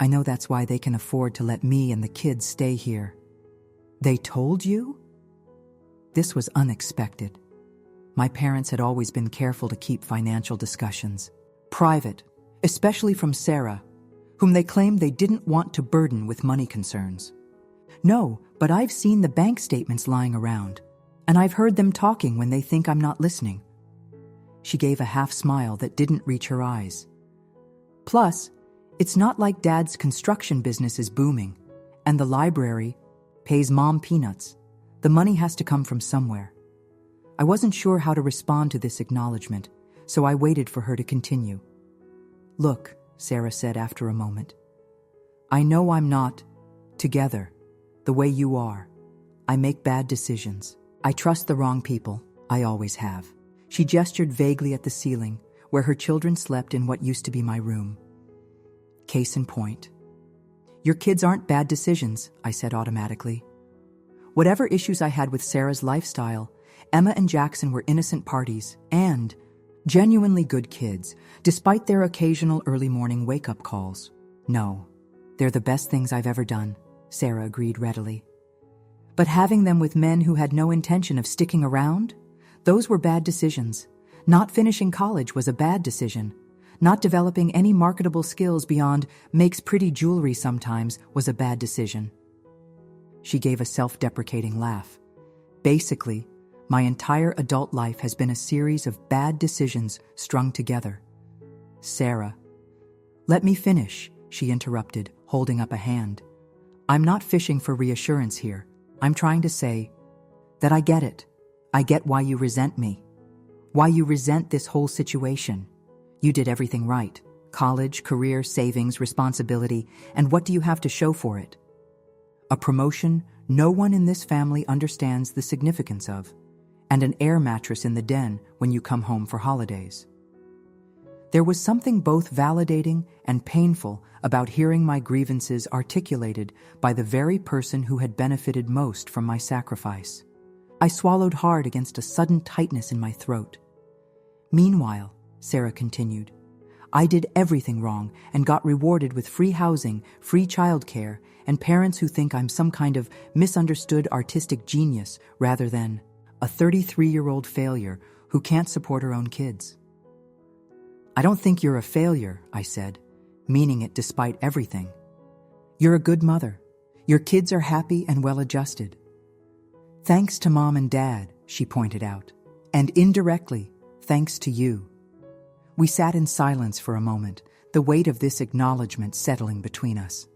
I know that's why they can afford to let me and the kids stay here." "They told you?" This was unexpected. My parents had always been careful to keep financial discussions private, especially from Sarah, whom they claimed they didn't want to burden with money concerns. "No, but I've seen the bank statements lying around, and I've heard them talking when they think I'm not listening." She gave a half smile that didn't reach her eyes. "Plus, it's not like Dad's construction business is booming, and the library pays Mom peanuts. The money has to come from somewhere." I wasn't sure how to respond to this acknowledgement, so I waited for her to continue. "Look," Sarah said after a moment, "I know I'm not together the way you are. I make bad decisions. I trust the wrong people. I always have." She gestured vaguely at the ceiling, where her children slept in what used to be my room. "Case in point." "Your kids aren't bad decisions," I said automatically. Whatever issues I had with Sarah's lifestyle, Emma and Jackson were innocent parties and genuinely good kids, despite their occasional early morning wake-up calls. "No, they're the best things I've ever done," Sarah agreed readily. "But having them with men who had no intention of sticking around? Those were bad decisions. Not finishing college was a bad decision. Not developing any marketable skills beyond makes pretty jewelry sometimes was a bad decision. She gave a self-deprecating laugh. Basically, my entire adult life has been a series of bad decisions strung together. Sarah. Let me finish, she interrupted, holding up a hand. I'm not fishing for reassurance here. I'm trying to say that I get it. I get why you resent me. Why you resent this whole situation. You did everything right. College, career, savings, responsibility, and what do you have to show for it? A promotion no one in this family understands the significance of, and an air mattress in the den when you come home for holidays. There was something both validating and painful about hearing my grievances articulated by the very person who had benefited most from my sacrifice. I swallowed hard against a sudden tightness in my throat. Meanwhile, Sarah continued, I did everything wrong and got rewarded with free housing, free childcare, and parents who think I'm some kind of misunderstood artistic genius rather than a 33-year-old failure who can't support her own kids. I don't think you're a failure, I said, meaning it despite everything. You're a good mother. Your kids are happy and well-adjusted. Thanks to Mom and Dad, she pointed out, and indirectly, thanks to you. We sat in silence for a moment, the weight of this acknowledgement settling between us.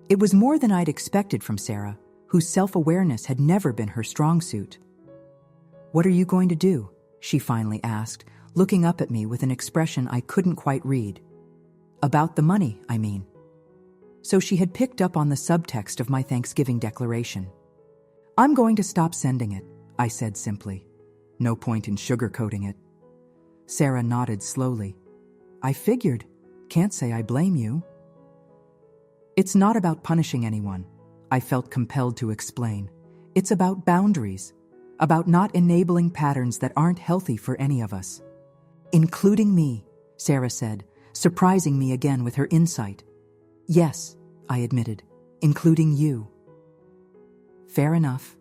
It was more than I'd expected from Sarah, whose self-awareness had never been her strong suit. What are you going to do? She finally asked, looking up at me with an expression I couldn't quite read. About the money, I mean. So she had picked up on the subtext of my Thanksgiving declaration. I'm going to stop sending it, I said simply. No point in sugarcoating it. Sarah nodded slowly. I figured. Can't say I blame you. It's not about punishing anyone, I felt compelled to explain. It's about boundaries, about not enabling patterns that aren't healthy for any of us. Including me, Sarah said, surprising me again with her insight. Yes, I admitted, including you. Fair enough.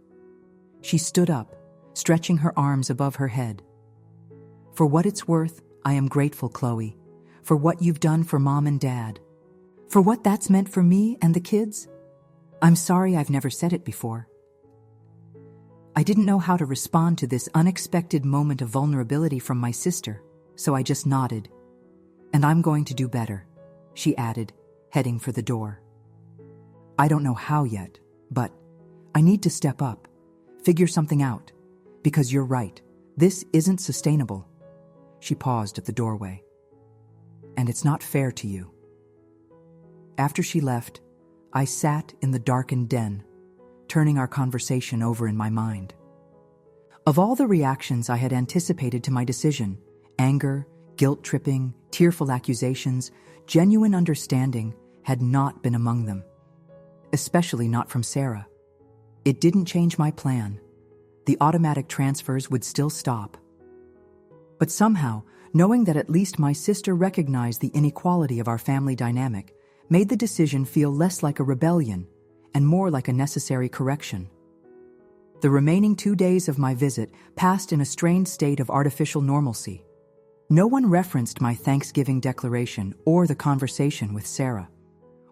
She stood up, stretching her arms above her head. For what it's worth, I am grateful, Chloe, for what you've done for Mom and Dad. For what that's meant for me and the kids. I'm sorry I've never said it before. I didn't know how to respond to this unexpected moment of vulnerability from my sister, so I just nodded. And I'm going to do better, she added, heading for the door. I don't know how yet, but I need to step up, figure something out, because you're right, this isn't sustainable. She paused at the doorway. And it's not fair to you. After she left, I sat in the darkened den, turning our conversation over in my mind. Of all the reactions I had anticipated to my decision, anger, guilt-tripping, tearful accusations, genuine understanding had not been among them. Especially not from Sarah. It didn't change my plan. The automatic transfers would still stop. But somehow, knowing that at least my sister recognized the inequality of our family dynamic made the decision feel less like a rebellion and more like a necessary correction. The remaining 2 days of my visit passed in a strained state of artificial normalcy. No one referenced my Thanksgiving declaration or the conversation with Sarah.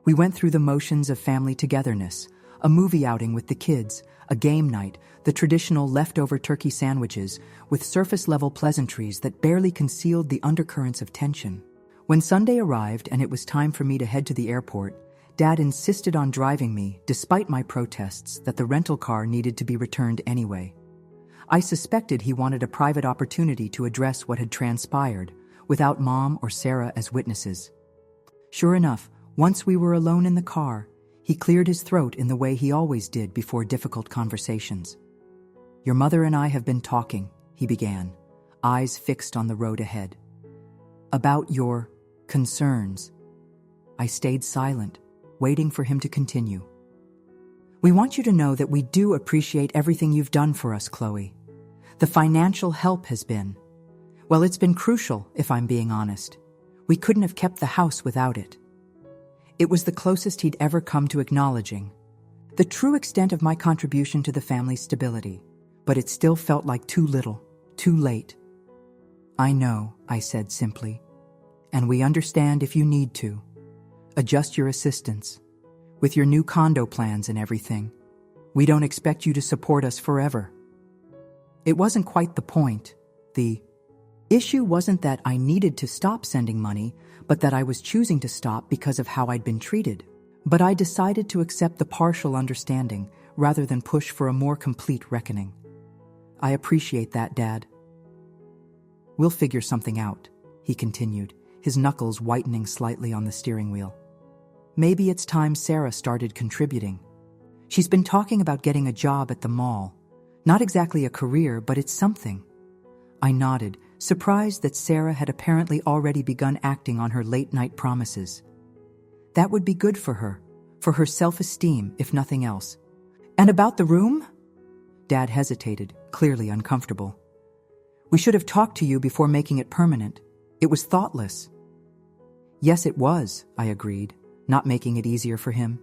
We went through the motions of family togetherness, a movie outing with the kids, a game night, the traditional leftover turkey sandwiches, with surface-level pleasantries that barely concealed the undercurrents of tension. When Sunday arrived and it was time for me to head to the airport, Dad insisted on driving me, despite my protests that the rental car needed to be returned anyway. I suspected he wanted a private opportunity to address what had transpired, without Mom or Sarah as witnesses. Sure enough, once we were alone in the car, he cleared his throat in the way he always did before difficult conversations. Your mother and I have been talking, he began, eyes fixed on the road ahead. About your concerns. I stayed silent, waiting for him to continue. We want you to know that we do appreciate everything you've done for us, Chloe. The financial help has been, well, it's been crucial, if I'm being honest. We couldn't have kept the house without it. It was the closest he'd ever come to acknowledging the true extent of my contribution to the family's stability, but it still felt like too little, too late. I know, I said simply. And we understand if you need to. Adjust your assistance. With your new condo plans and everything, we don't expect you to support us forever. It wasn't quite the point. The issue wasn't that I needed to stop sending money, but that I was choosing to stop because of how I'd been treated. But I decided to accept the partial understanding rather than push for a more complete reckoning. I appreciate that, Dad. We'll figure something out, he continued, his knuckles whitening slightly on the steering wheel. Maybe it's time Sarah started contributing. She's been talking about getting a job at the mall. Not exactly a career, but it's something. I nodded, surprised that Sarah had apparently already begun acting on her late-night promises. That would be good for her self-esteem, if nothing else. And about the room? Dad hesitated, clearly uncomfortable. We should have talked to you before making it permanent. It was thoughtless. Yes, it was, I agreed, not making it easier for him.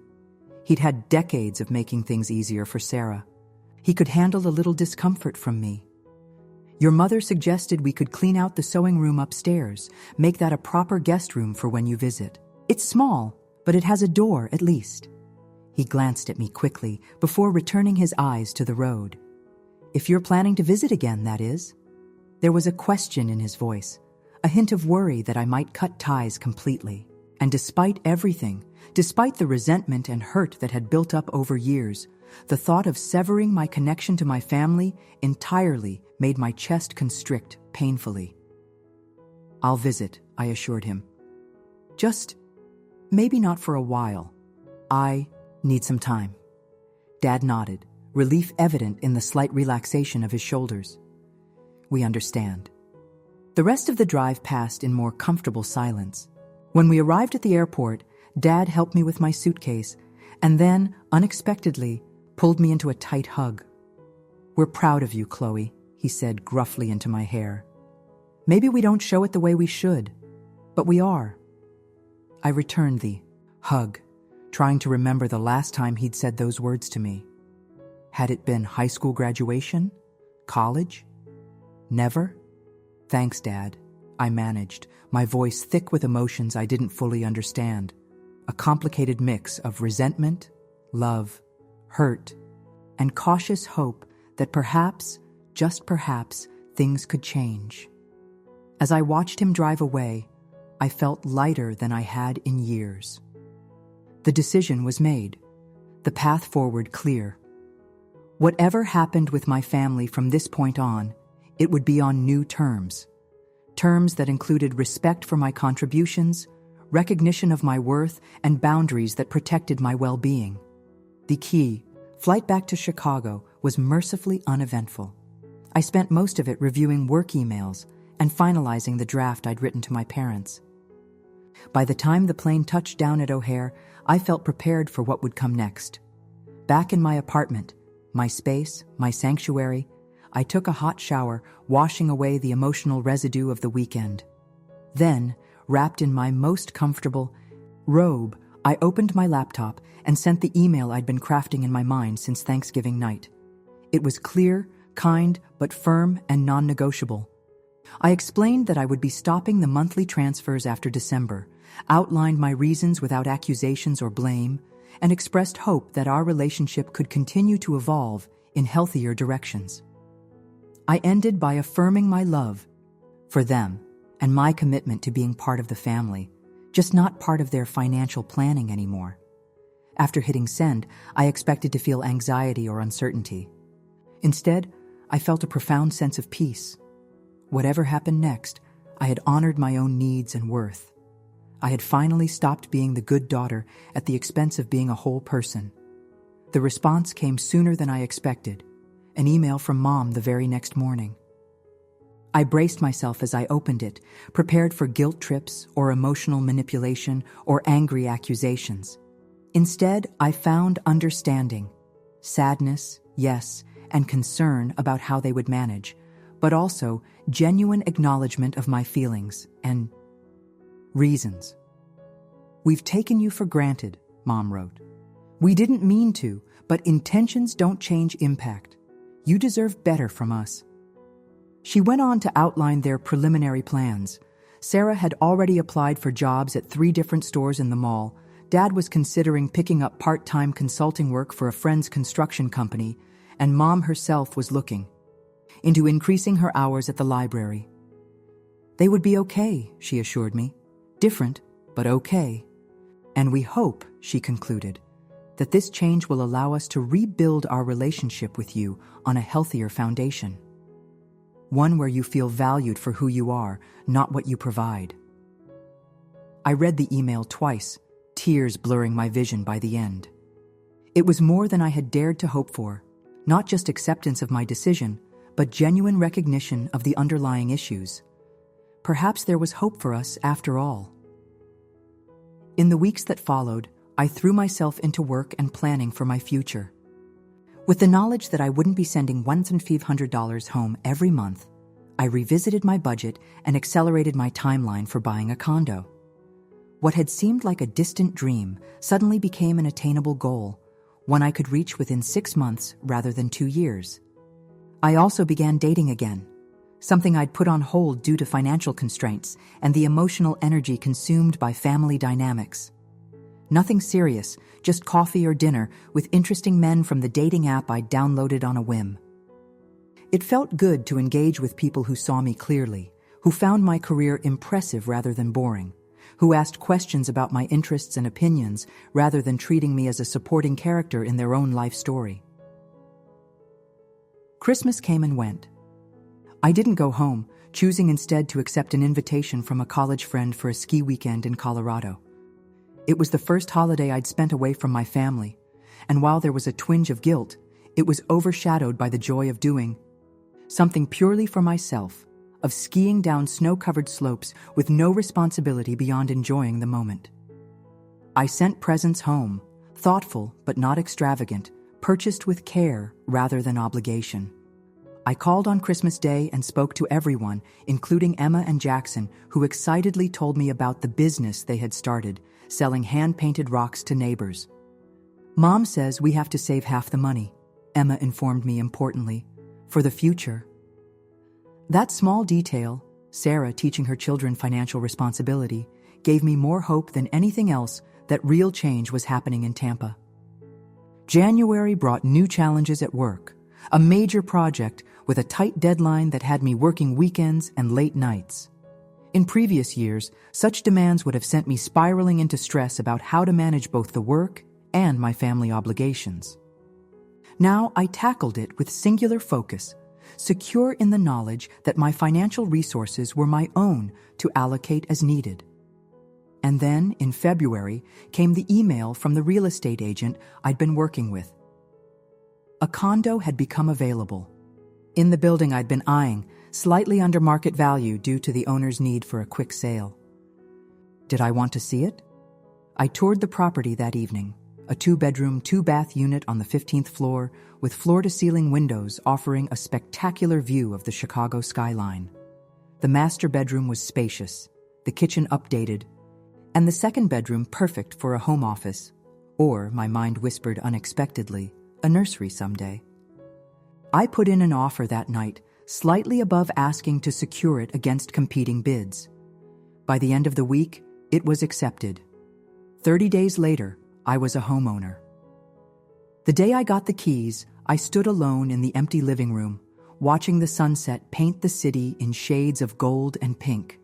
He'd had decades of making things easier for Sarah. He could handle a little discomfort from me. Your mother suggested we could clean out the sewing room upstairs, make that a proper guest room for when you visit. It's small, but it has a door at least. He glanced at me quickly before returning his eyes to the road. If you're planning to visit again, that is. There was a question in his voice, a hint of worry that I might cut ties completely. And despite everything, despite the resentment and hurt that had built up over years, the thought of severing my connection to my family entirely made my chest constrict painfully. I'll visit, I assured him. Just maybe not for a while. I need some time. Dad nodded, relief evident in the slight relaxation of his shoulders. We understand. The rest of the drive passed in more comfortable silence. When we arrived at the airport, Dad helped me with my suitcase and then, unexpectedly, pulled me into a tight hug. We're proud of you, Chloe, he said gruffly into my hair. Maybe we don't show it the way we should, but we are. I returned the hug, trying to remember the last time he'd said those words to me. Had it been high school graduation? College? Never? Thanks, Dad, I managed, my voice thick with emotions I didn't fully understand. A complicated mix of resentment, love, hurt, and cautious hope that perhaps, just perhaps, things could change. As I watched him drive away, I felt lighter than I had in years. The decision was made, the path forward clear. Whatever happened with my family from this point on, it would be on new terms. Terms that included respect for my contributions, recognition of my worth, and boundaries that protected my well-being. The key, flight back to Chicago, was mercifully uneventful. I spent most of it reviewing work emails and finalizing the draft I'd written to my parents. By the time the plane touched down at O'Hare, I felt prepared for what would come next. Back in my apartment, my space, my sanctuary, I took a hot shower, washing away the emotional residue of the weekend. Then, wrapped in my most comfortable robe, I opened my laptop and sent the email I'd been crafting in my mind since Thanksgiving night. It was clear, kind, but firm and non-negotiable. I explained that I would be stopping the monthly transfers after December, outlined my reasons without accusations or blame, and expressed hope that our relationship could continue to evolve in healthier directions. I ended by affirming my love for them and my commitment to being part of the family, just not part of their financial planning anymore. After hitting send, I expected to feel anxiety or uncertainty. Instead, I felt a profound sense of peace. Whatever happened next, I had honored my own needs and worth. I had finally stopped being the good daughter at the expense of being a whole person. The response came sooner than I expected, an email from Mom the very next morning. I braced myself as I opened it, prepared for guilt trips or emotional manipulation or angry accusations. Instead, I found understanding, sadness, yes, and concern about how they would manage, but also genuine acknowledgement of my feelings and reasons. We've taken you for granted, Mom wrote. We didn't mean to, but intentions don't change impact. You deserve better from us. She went on to outline their preliminary plans, Sarah had already applied for jobs at 3 different stores in the mall. Dad was considering picking up part-time consulting work for a friend's construction company, and Mom herself was looking into increasing her hours at the library. They would be okay, she assured me. Different, but okay. And we hope, she concluded, that this change will allow us to rebuild our relationship with you on a healthier foundation. One where you feel valued for who you are, not what you provide. I read the email twice, tears blurring my vision by the end. It was more than I had dared to hope for, not just acceptance of my decision, but genuine recognition of the underlying issues. Perhaps there was hope for us after all. In the weeks that followed, I threw myself into work and planning for my future. With the knowledge that I wouldn't be sending $1,500 home every month, I revisited my budget and accelerated my timeline for buying a condo. What had seemed like a distant dream suddenly became an attainable goal, one I could reach within 6 months rather than 2 years. I also began dating again, something I'd put on hold due to financial constraints and the emotional energy consumed by family dynamics. Nothing serious, just coffee or dinner with interesting men from the dating app I'd downloaded on a whim. It felt good to engage with people who saw me clearly, who found my career impressive rather than boring, who asked questions about my interests and opinions rather than treating me as a supporting character in their own life story. Christmas came and went. I didn't go home, choosing instead to accept an invitation from a college friend for a ski weekend in Colorado. It was the first holiday I'd spent away from my family, and while there was a twinge of guilt, it was overshadowed by the joy of doing something purely for myself, of skiing down snow-covered slopes with no responsibility beyond enjoying the moment. I sent presents home, thoughtful but not extravagant, purchased with care rather than obligation. I called on Christmas Day and spoke to everyone, including Emma and Jackson, who excitedly told me about the business they had started, selling hand-painted rocks to neighbors. Mom says we have to save half the money, Emma informed me importantly, for the future. That small detail, Sarah teaching her children financial responsibility, gave me more hope than anything else that real change was happening in Tampa. January brought new challenges at work, a major project with a tight deadline that had me working weekends and late nights. In previous years, such demands would have sent me spiraling into stress about how to manage both the work and my family obligations. Now I tackled it with singular focus, secure in the knowledge that my financial resources were my own to allocate as needed. And then, in February, came the email from the real estate agent I'd been working with. A condo had become available. In the building I'd been eyeing, slightly under market value due to the owner's need for a quick sale. Did I want to see it? I toured the property that evening, a 2-bedroom, 2-bath unit on the 15th floor with floor-to-ceiling windows offering a spectacular view of the Chicago skyline. The master bedroom was spacious, the kitchen updated, and the second bedroom perfect for a home office, or, my mind whispered unexpectedly, a nursery someday. I put in an offer that night, slightly above asking to secure it against competing bids. By the end of the week, it was accepted. 30 days later, I was a homeowner. The day I got the keys, I stood alone in the empty living room, watching the sunset paint the city in shades of gold and pink.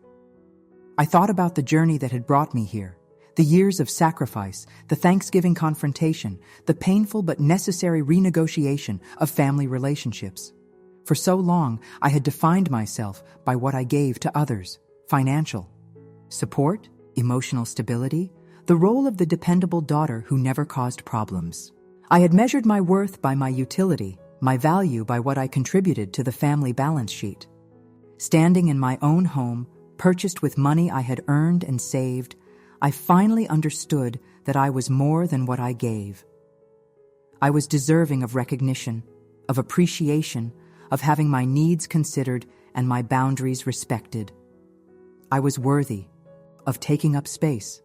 I thought about the journey that had brought me here, the years of sacrifice, the Thanksgiving confrontation, the painful but necessary renegotiation of family relationships. For so long, I had defined myself by what I gave to others: financial support, emotional stability, the role of the dependable daughter who never caused problems. I had measured my worth by my utility, my value by what I contributed to the family balance sheet. Standing in my own home, purchased with money I had earned and saved, I finally understood that I was more than what I gave. I was deserving of recognition, of appreciation, of having my needs considered and my boundaries respected. I was worthy of taking up space,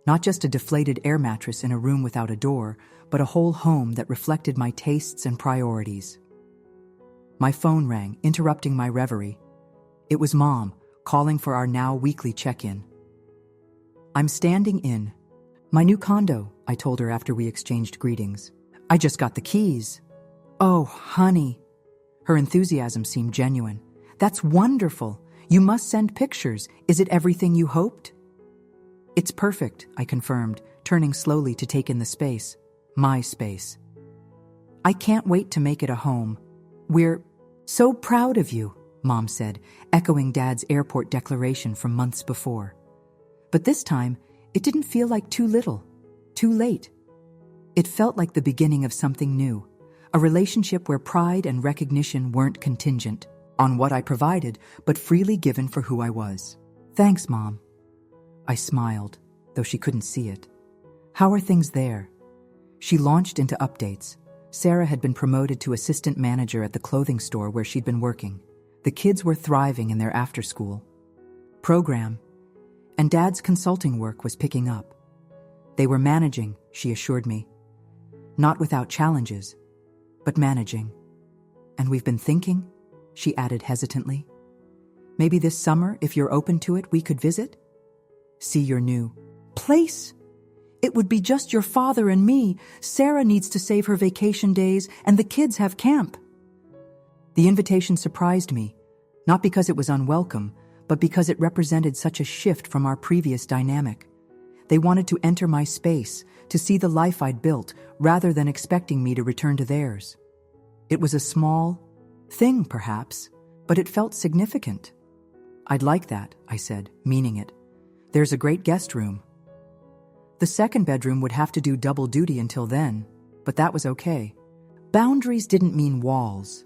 not just a deflated air mattress in a room without a door, but a whole home that reflected my tastes and priorities. My phone rang, interrupting my reverie. It was Mom, calling for our now weekly check-in. I'm standing in my new condo, I told her after we exchanged greetings. I just got the keys. Oh, honey. Her enthusiasm seemed genuine. That's wonderful. You must send pictures. Is it everything you hoped? It's perfect, I confirmed, turning slowly to take in the space. My space. I can't wait to make it a home. We're so proud of you, Mom said, echoing Dad's airport declaration from months before. But this time, it didn't feel like too little, too late. It felt like the beginning of something new, a relationship where pride and recognition weren't contingent on what I provided, but freely given for who I was. Thanks, Mom. I smiled, though she couldn't see it. How are things there? She launched into updates. Sarah had been promoted to assistant manager at the clothing store where she'd been working. The kids were thriving in their after-school program, and Dad's consulting work was picking up. They were managing, she assured me. Not without challenges, but managing. And we've been thinking, she added hesitantly. Maybe this summer, if you're open to it, we could visit? See your new place? It would be just your father and me. Sarah needs to save her vacation days, and the kids have camp. The invitation surprised me, not because it was unwelcome, but because it represented such a shift from our previous dynamic. They wanted to enter my space, to see the life I'd built, rather than expecting me to return to theirs. It was a small thing, perhaps, but it felt significant. I'd like that, I said, meaning it. There's a great guest room. The second bedroom would have to do double duty until then, but that was okay. Boundaries didn't mean walls.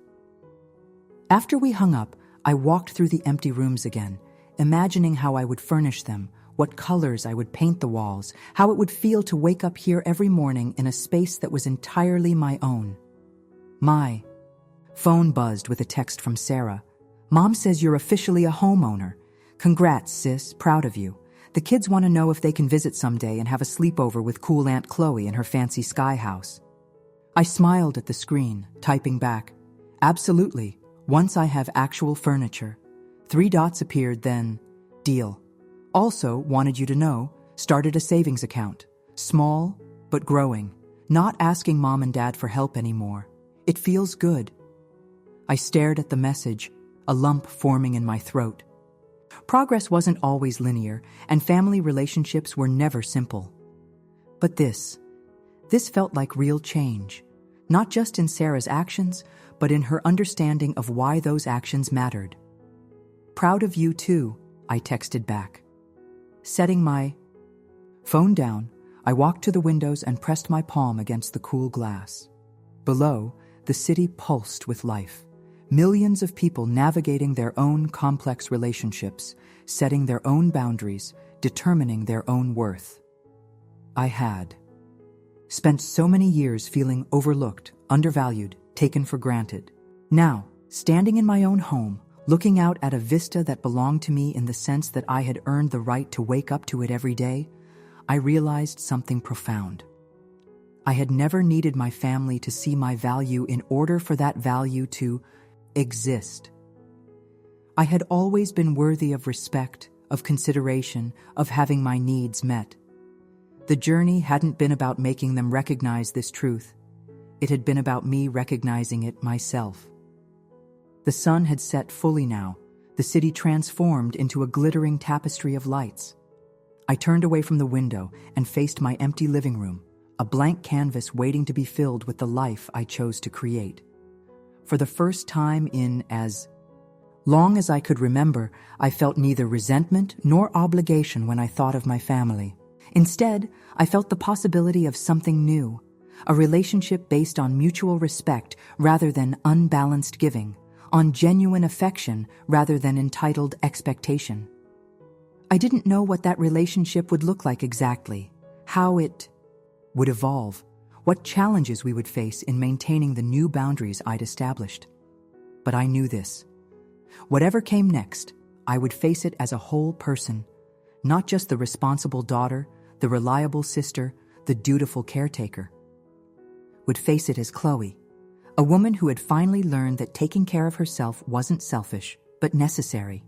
After we hung up, I walked through the empty rooms again, imagining how I would furnish them, what colors I would paint the walls, how it would feel to wake up here every morning in a space that was entirely my own. My phone buzzed with a text from Sarah. Mom says you're officially a homeowner. Congrats, sis, proud of you. The kids want to know if they can visit someday and have a sleepover with cool Aunt Chloe in her fancy sky house. I smiled at the screen, typing back, absolutely, once I have actual furniture. 3 dots appeared, then, deal. Also, wanted you to know, started a savings account. Small, but growing. Not asking Mom and Dad for help anymore. It feels good. I stared at the message, a lump forming in my throat. Progress wasn't always linear, and family relationships were never simple. But this felt like real change, not just in Sarah's actions, but in her understanding of why those actions mattered. Proud of you too, I texted back. Setting my phone down, I walked to the windows and pressed my palm against the cool glass. Below, the city pulsed with life. Millions of people navigating their own complex relationships, setting their own boundaries, determining their own worth. I had spent so many years feeling overlooked, undervalued, taken for granted. Now, standing in my own home, looking out at a vista that belonged to me in the sense that I had earned the right to wake up to it every day, I realized something profound. I had never needed my family to see my value in order for that value to exist. I had always been worthy of respect, of consideration, of having my needs met. The journey hadn't been about making them recognize this truth. It had been about me recognizing it myself. The sun had set fully now, the city transformed into a glittering tapestry of lights. I turned away from the window and faced my empty living room, a blank canvas waiting to be filled with the life I chose to create. For the first time in as long as I could remember, I felt neither resentment nor obligation when I thought of my family. Instead, I felt the possibility of something new, a relationship based on mutual respect rather than unbalanced giving, on genuine affection rather than entitled expectation. I didn't know what that relationship would look like exactly, how it would evolve, what challenges we would face in maintaining the new boundaries I'd established. But I knew this. Whatever came next, I would face it as a whole person, not just the responsible daughter, the reliable sister, the dutiful caretaker. Would face it as Chloe, a woman who had finally learned that taking care of herself wasn't selfish, but necessary.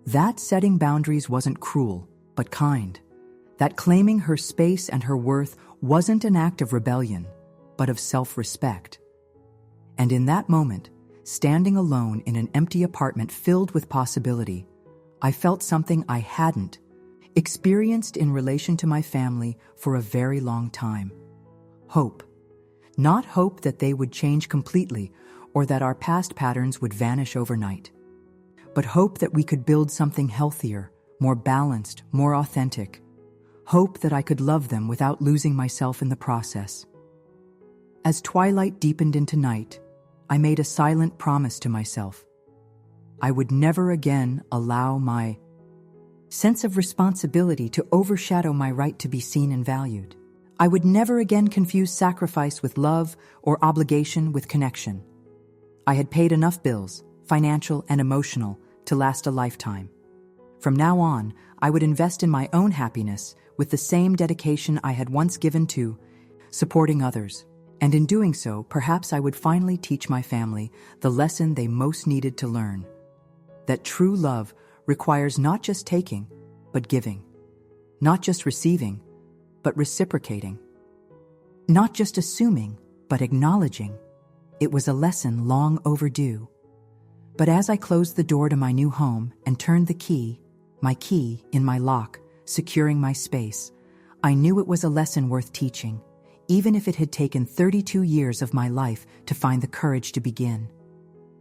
That setting boundaries wasn't cruel, but kind. That claiming her space and her worth wasn't an act of rebellion, but of self-respect. And in that moment, standing alone in an empty apartment filled with possibility, I felt something I hadn't experienced in relation to my family for a very long time. Hope. Not hope that they would change completely or that our past patterns would vanish overnight, but hope that we could build something healthier, more balanced, more authentic. Hope that I could love them without losing myself in the process. As twilight deepened into night, I made a silent promise to myself. I would never again allow my sense of responsibility to overshadow my right to be seen and valued. I would never again confuse sacrifice with love or obligation with connection. I had paid enough bills, financial and emotional, to last a lifetime. From now on, I would invest in my own happiness with the same dedication I had once given to supporting others. And in doing so, perhaps I would finally teach my family the lesson they most needed to learn. That true love requires not just taking, but giving. Not just receiving, but reciprocating. Not just assuming, but acknowledging. It was a lesson long overdue. But as I closed the door to my new home and turned my key in my lock, securing my space, I knew it was a lesson worth teaching, even if it had taken 32 years of my life to find the courage to begin.